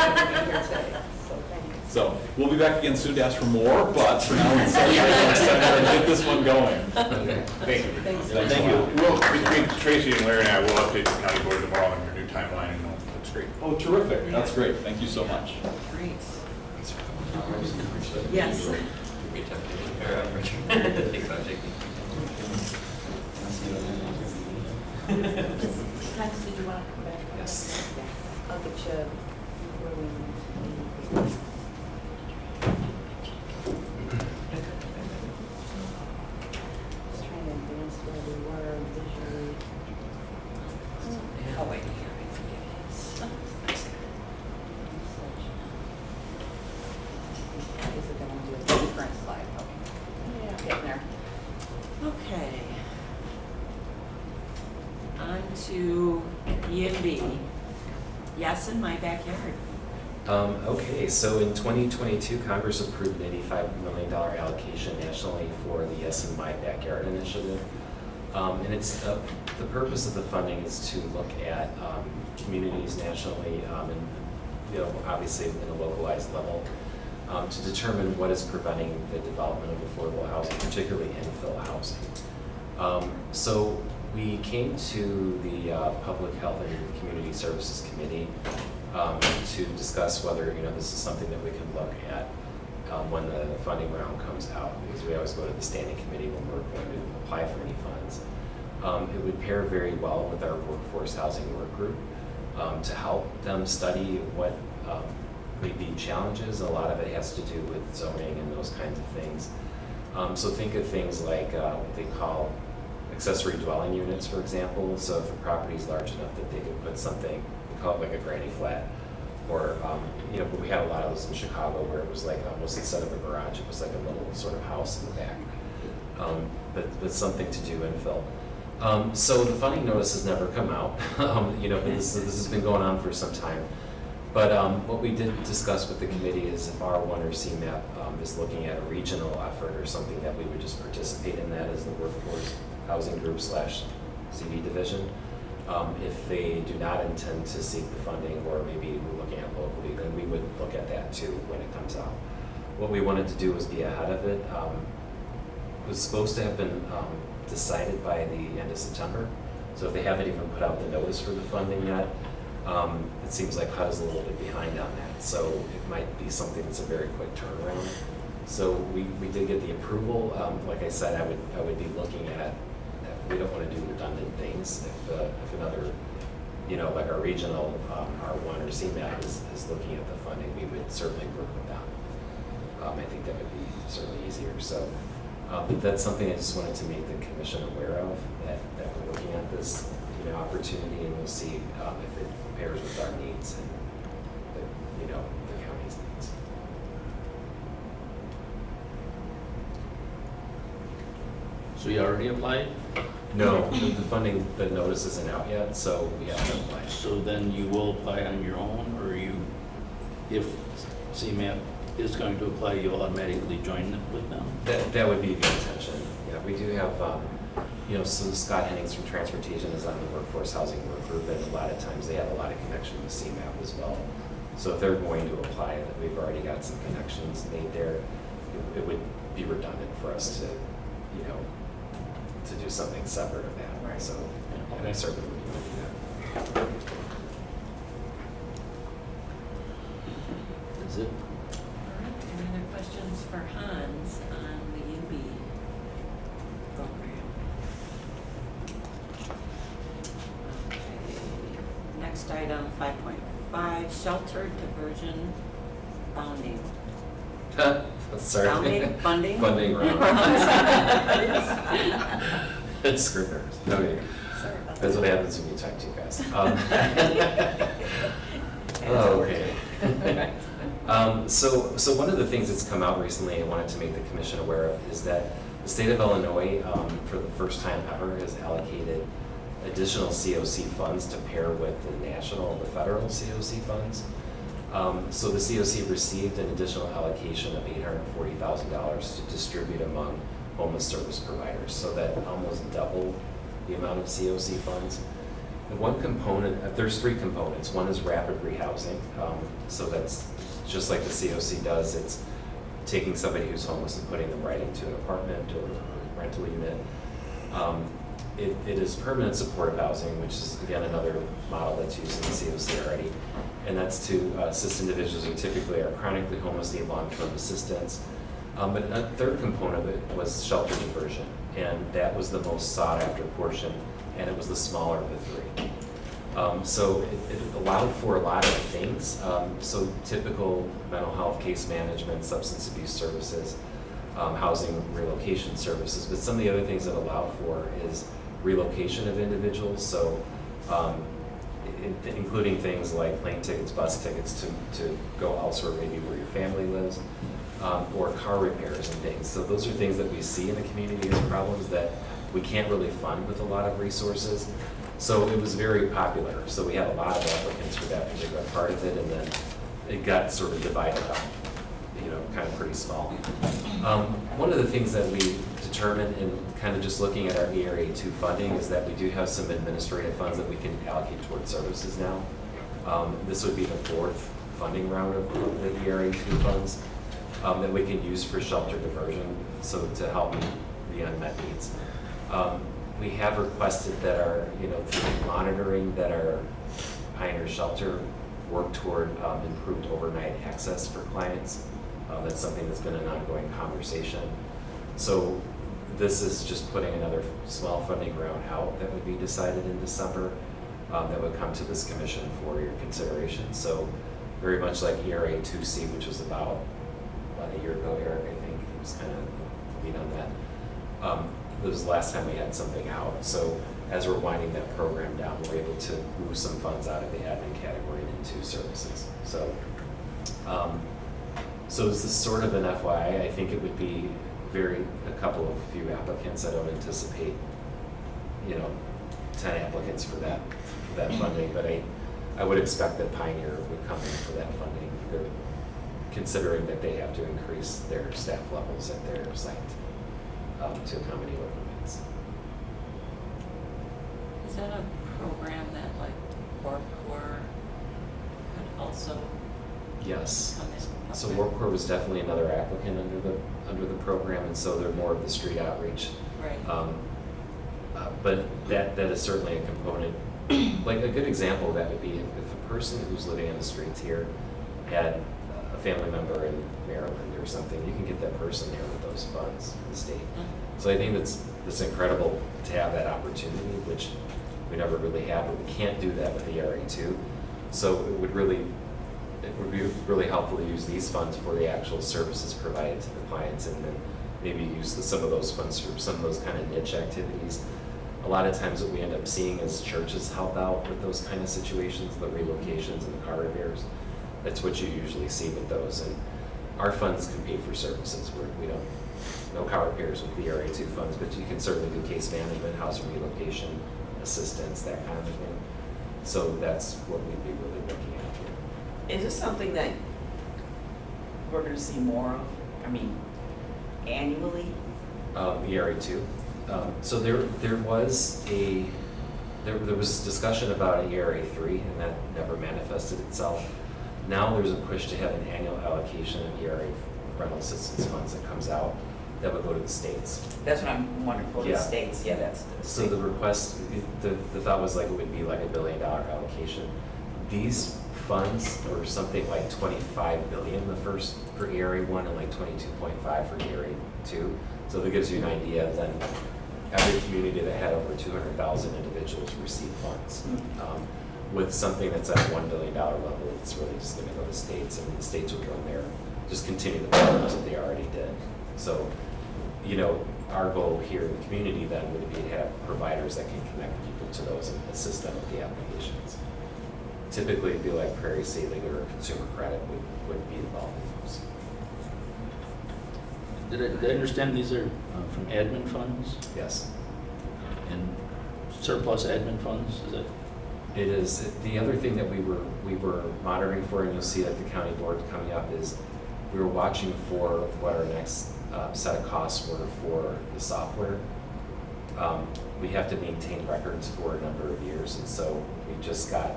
So thank you. So we'll be back again soon to ask for more, but for now, let's get this one going. Thank you. Thanks. Thank you. Well, between Tracy and Larry and I will update the county board tomorrow on your new timeline, and that's great. Oh, terrific. That's great. Thank you so much. Great. Yes. Max, did you want to come back? Yes. I'll get you where we need to be. Just trying to advance where we were visually. Oh, wait, here, I think it is. Is it going to do a different slide? Okay. Yeah, getting there. Okay. On to E&B. Yes, in my backyard. Okay, so in 2022, Congress approved an $85 million allocation nationally for the Yes in My Backyard initiative. And it's the purpose of the funding is to look at communities nationally and, you know, obviously in a localized level to determine what is preventing the development of affordable housing, particularly infill housing. So we came to the Public Health and Community Services Committee to discuss whether, you know, this is something that we can look at when the funding round comes out, because we always go to the standing committee when we're going to apply for any funds. It would pair very well with our workforce housing work group to help them study what may be challenges. A lot of it has to do with zoning and those kinds of things. So think of things like what they call accessory dwelling units, for example. So if a property is large enough that they could put something, we call it like a granny flat, or you know, but we had a lot of those in Chicago where it was like almost instead of a garage, it was like a little sort of house in the back. But something to do infill. So the funding notice has never come out, you know, but this has been going on for some time. But what we did discuss with the committee is if R1 or CMAP is looking at a regional effort or something, that we would just participate in that as the workforce housing group / CV division. If they do not intend to seek the funding, or maybe we're looking at locally, then we would look at that too when it comes out. What we wanted to do was be ahead of it. It was supposed to have been decided by the end of September. So if they haven't even put out the notice for the funding yet, it seems like HUD is a little bit behind on that. So it might be something that's a very quick turnaround. So we did get the approval. Like I said, I would be looking at, we don't want to do redundant things. If another, you know, like our regional R1 or CMAP is looking at the funding, we would certainly work with them. I think that would be certainly easier. So, but that's something I just wanted to make the commission aware of, that we're looking at this, you know, opportunity, and we'll see if it pairs with our needs and the, you know, the county's needs. So you already applied? No, the funding, the notice isn't out yet, so we have to apply. So then you will apply on your own, or you, if CMAP is going to apply, you'll automatically join with them? That would be the intention. Yeah, we do have, you know, so Scott Hennings from Transportation is on the Workforce Housing Work Group, and a lot of times they have a lot of connection with CMAP as well. So if they're going to apply, that we've already got some connections made there, it would be redundant for us to, you know, to do something separate of that. Right. So I certainly wouldn't want to do that. Is it? All right, any other questions for Hans on the UB program? Okay, next item, 5.5, shelter diversion bounding. Sorry. Bounding? Funding? Funding round. It's Scribner's. Okay. Sorry about that. That's what happens when you type too fast. Okay. So one of the things that's come out recently, I wanted to make the commission aware of, is that the state of Illinois, for the first time ever, has allocated additional COC funds to pair with the federal COC funds. So the COC received an additional allocation of $840,000 to distribute among homeless service providers, so that almost doubled the amount of COC funds. And one component, there's three components. One is rapid rehousing. So that's just like the COC does. It's taking somebody who's homeless and putting them right into an apartment or a rental unit. It is permanent supportive housing, which is, again, another model that's used in the COC already. And that's to assist individuals who typically are chronically homeless, need long-term assistance. But a third component of it was shelter diversion. And that was the most sought-after portion, and it was the smaller of the three. So it allowed for a lot of things. So typical mental health case management, substance abuse services, housing relocation services. But some of the other things that allowed for is relocation of individuals. So including things like plane tickets, bus tickets to go elsewhere, maybe where your family lives, or car repairs and things. So those are things that we see in the community as problems that we can't really fund with a lot of resources. So it was very popular. So we had a lot of applicants for that particular part of it, and then it got sort of divided up, kind of pretty small. One of the things that we determined in kind of just looking at our ERA 2 funding is that we do have some administrative funds that we can allocate towards services now. This would be the 4th funding round of the ERA 2 funds that we can use for shelter diversion, so to help meet the unmet needs. We have requested that our, through monitoring, that our Pioneer Shelter work toward improved overnight access for clients. That's something that's been an ongoing conversation. So this is just putting another small funding round out that would be decided in December that would come to this commission for your consideration. So very much like ERA 2C, which was about a year ago, Eric, I think, he was kind of lead on that. This was the last time we had something out. So as we're winding that program down, we're able to move some funds out of the admin category and into services. So, so is this sort of an FYI? I think it would be a few applicants. I don't anticipate, 10 applicants for that funding, but I would expect that Pioneer would come in for that funding. They're considering that they have to increase their staff levels at their site to accommodate overnights. Is that a program that like WarpCore could also Yes. come in? So Okay. WarpCore was definitely another applicant under the program, and so they're more of the street outreach. Right. But that is certainly a component. Like a good example of that would be if a person who's living on the streets here had a family member in Maryland or something, you can get that person there with those funds from the state. So I think that's incredible to have that opportunity, which we never really have, but we can't do that with the ERA 2. So it would be really helpful to use these funds for the actual services provided to the clients, and then maybe use some of those funds for some of those kind of niche activities. A lot of times what we end up seeing is churches help out with those kind of situations, the relocations and the car repairs. That's what you usually see with those. And our funds can pay for services where we don't, no car repairs with the ERA 2 funds, but you can certainly do case management, housing relocation, assistance, that kind of thing. So that's what we'd be really looking at here. Is this something that we're gonna see more of? I mean, annually? ERA 2. So there was discussion about a ERA 3, and that never manifested itself. Now there's a push to have an annual allocation of ERA rental assistance funds that comes out that would go to the states. That's what I'm wondering, for the Yeah. states, yeah, that's the So the request, the thought was like it would be like $1 billion allocation. These funds were something like 25 billion for ERA 1 and like 22.5 for ERA 2. So that gives you an idea, then every community that had over 200,000 individuals received funds. With something that's at $1 billion level, it's really just going to go to states, and the states will run there, just continue the programs that they already did. So, our goal here in the community then would be to have providers that can connect people to those and assist them with the applications. Typically, it'd be like Prairie Saving or Consumer Credit would be involved in those. Did I understand these are from admin funds Yes. and surplus admin funds? Is that? It is. The other thing that we were monitoring for, and you'll see at the county board coming up, is we were watching for what our next set of costs were for the software. We have to maintain records for a number of years, and so we just got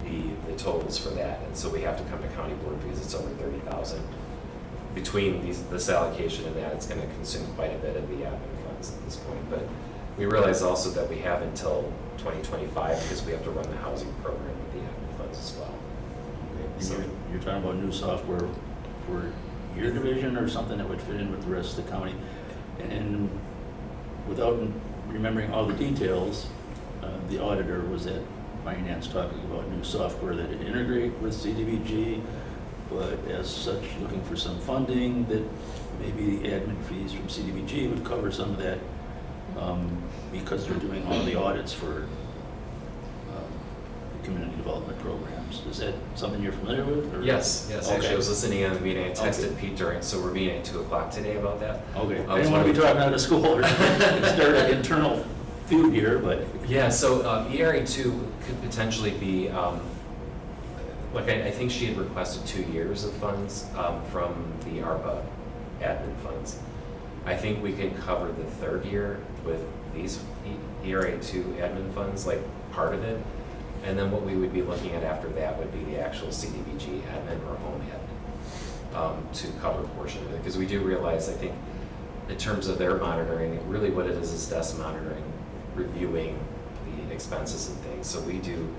the totals for that, and so we have to come to county board because it's over 30,000. Between this allocation and that, it's going to consume quite a bit of the admin funds at this point. But we realize also that we have until 2025 because we have to run the housing program with the admin funds as well. So you're talking about new software for your division or something that would fit in with the rest of the county? And without remembering all the details, the auditor was at finance talking about new software that would integrate with CDBG, but as such looking for some funding that maybe the admin fees from CDBG would cover some of that because they're doing all the audits for the community development programs. Is that something you're familiar with? Or? Yes. Okay. Actually, I was listening on the meeting. I texted Pete during, so we're meeting at 2 o'clock today about that. Okay. I didn't want to be talking out of school or start an internal feud here, but. Yeah, so ERA 2 could potentially be Look, I think she had requested 2 years of funds from the ARPA admin funds. I think we can cover the 3rd year with these ERA2 admin funds, like part of it. And then what we would be looking at after that would be the actual CDBG admin or home admin to cover a portion of it. Because we do realize, I think, in terms of their monitoring, really what it is desk monitoring, reviewing the expenses and things. So we do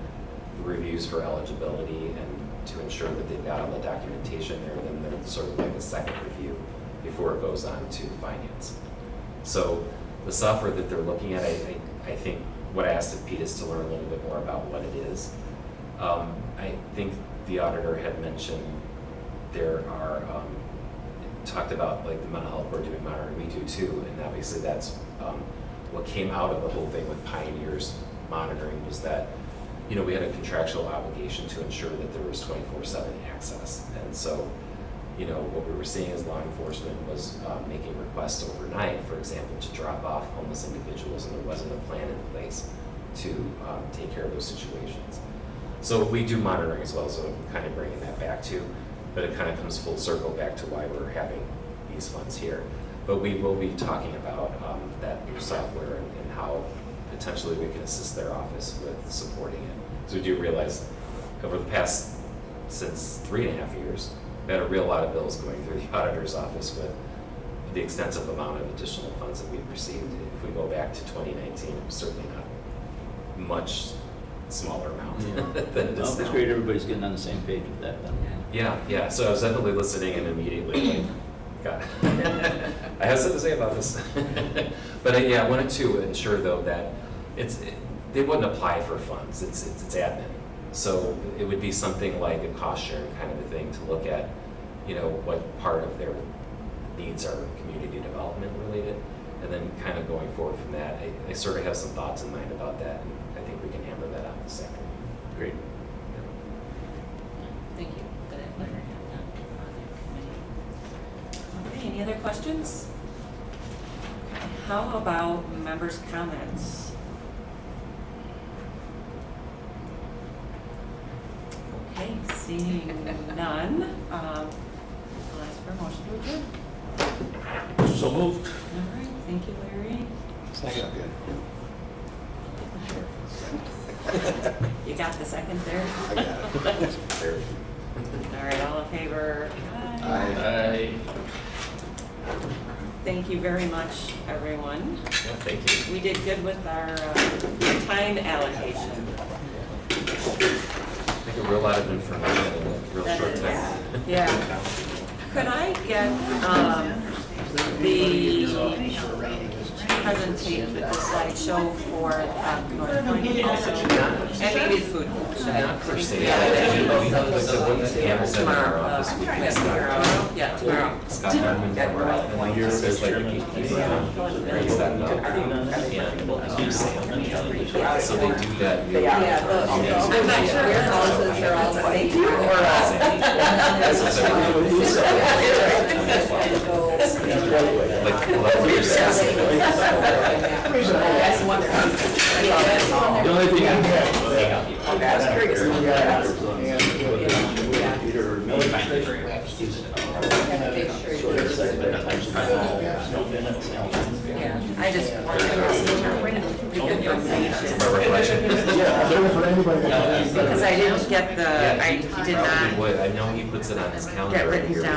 reviews for eligibility and to ensure that they've got all the documentation there, then there's sort of like a second review before it goes on to finance. So the software that they're looking at, I think what I asked of Pete is to learn a little bit more about what it is. I think the auditor had mentioned there are, talked about like the mental health board doing monitoring, we do too, and obviously that's what came out of the whole thing with Pioneers monitoring was that, you know, we had a contractual obligation to ensure that there was 24/7 access. And so, you know, what we were seeing as law enforcement was making requests overnight, for example, to drop off homeless individuals, and there wasn't a plan in place to take care of those situations. So we do monitoring as well, so I'm kind of bringing that back to, but it kind of comes full circle back to why we're having these funds here. But we will be talking about that new software and how potentially we can assist their office with supporting it. So we do realize over the past, since 3.5 years, we had a real lot of bills going through the auditor's office with the extensive amount of additional funds that we've received. If we go back to 2019, it was certainly not much smaller amount than it No, is it's now. great everybody's getting on the same page with that then. Yeah, so I was definitely listening and immediately like, God, I have something to say about this. But I wanted to ensure though that they wouldn't apply for funds, it's admin. So it would be something like a cost sharing kind of a thing to look at, you know, what part of their needs are community development related. And then kind of going forward from that, I sort of have some thoughts in mind about that, and I think we can hammer that out this afternoon. Great. Thank you for that letter. Okay, any other questions? Okay, how about members' comments? Okay, seeing none, I'll ask for a motion to adjourn. So moved. All right, thank you, Larry. Second. You got the second there? I got it. All right, all in favor? Aye. Thank you very much, everyone. Yeah, thank you. We did good with our time allocation. I think a real lot of information in a real short time. Yeah. Could I get the presentation, the slideshow for North Point also? And maybe food. Not per se, the one that Amber's in our office, we can start. Yeah, tomorrow. Scott Hartman from our office is like the gatekeeper, brings that up, and Sam. So they do that. I'm not sure warehouses are all the same. Like, love your sense. The only thing Yeah, I just wanted to see the information. Because I didn't get the, I did not I know he puts it on his calendar. get written here. down.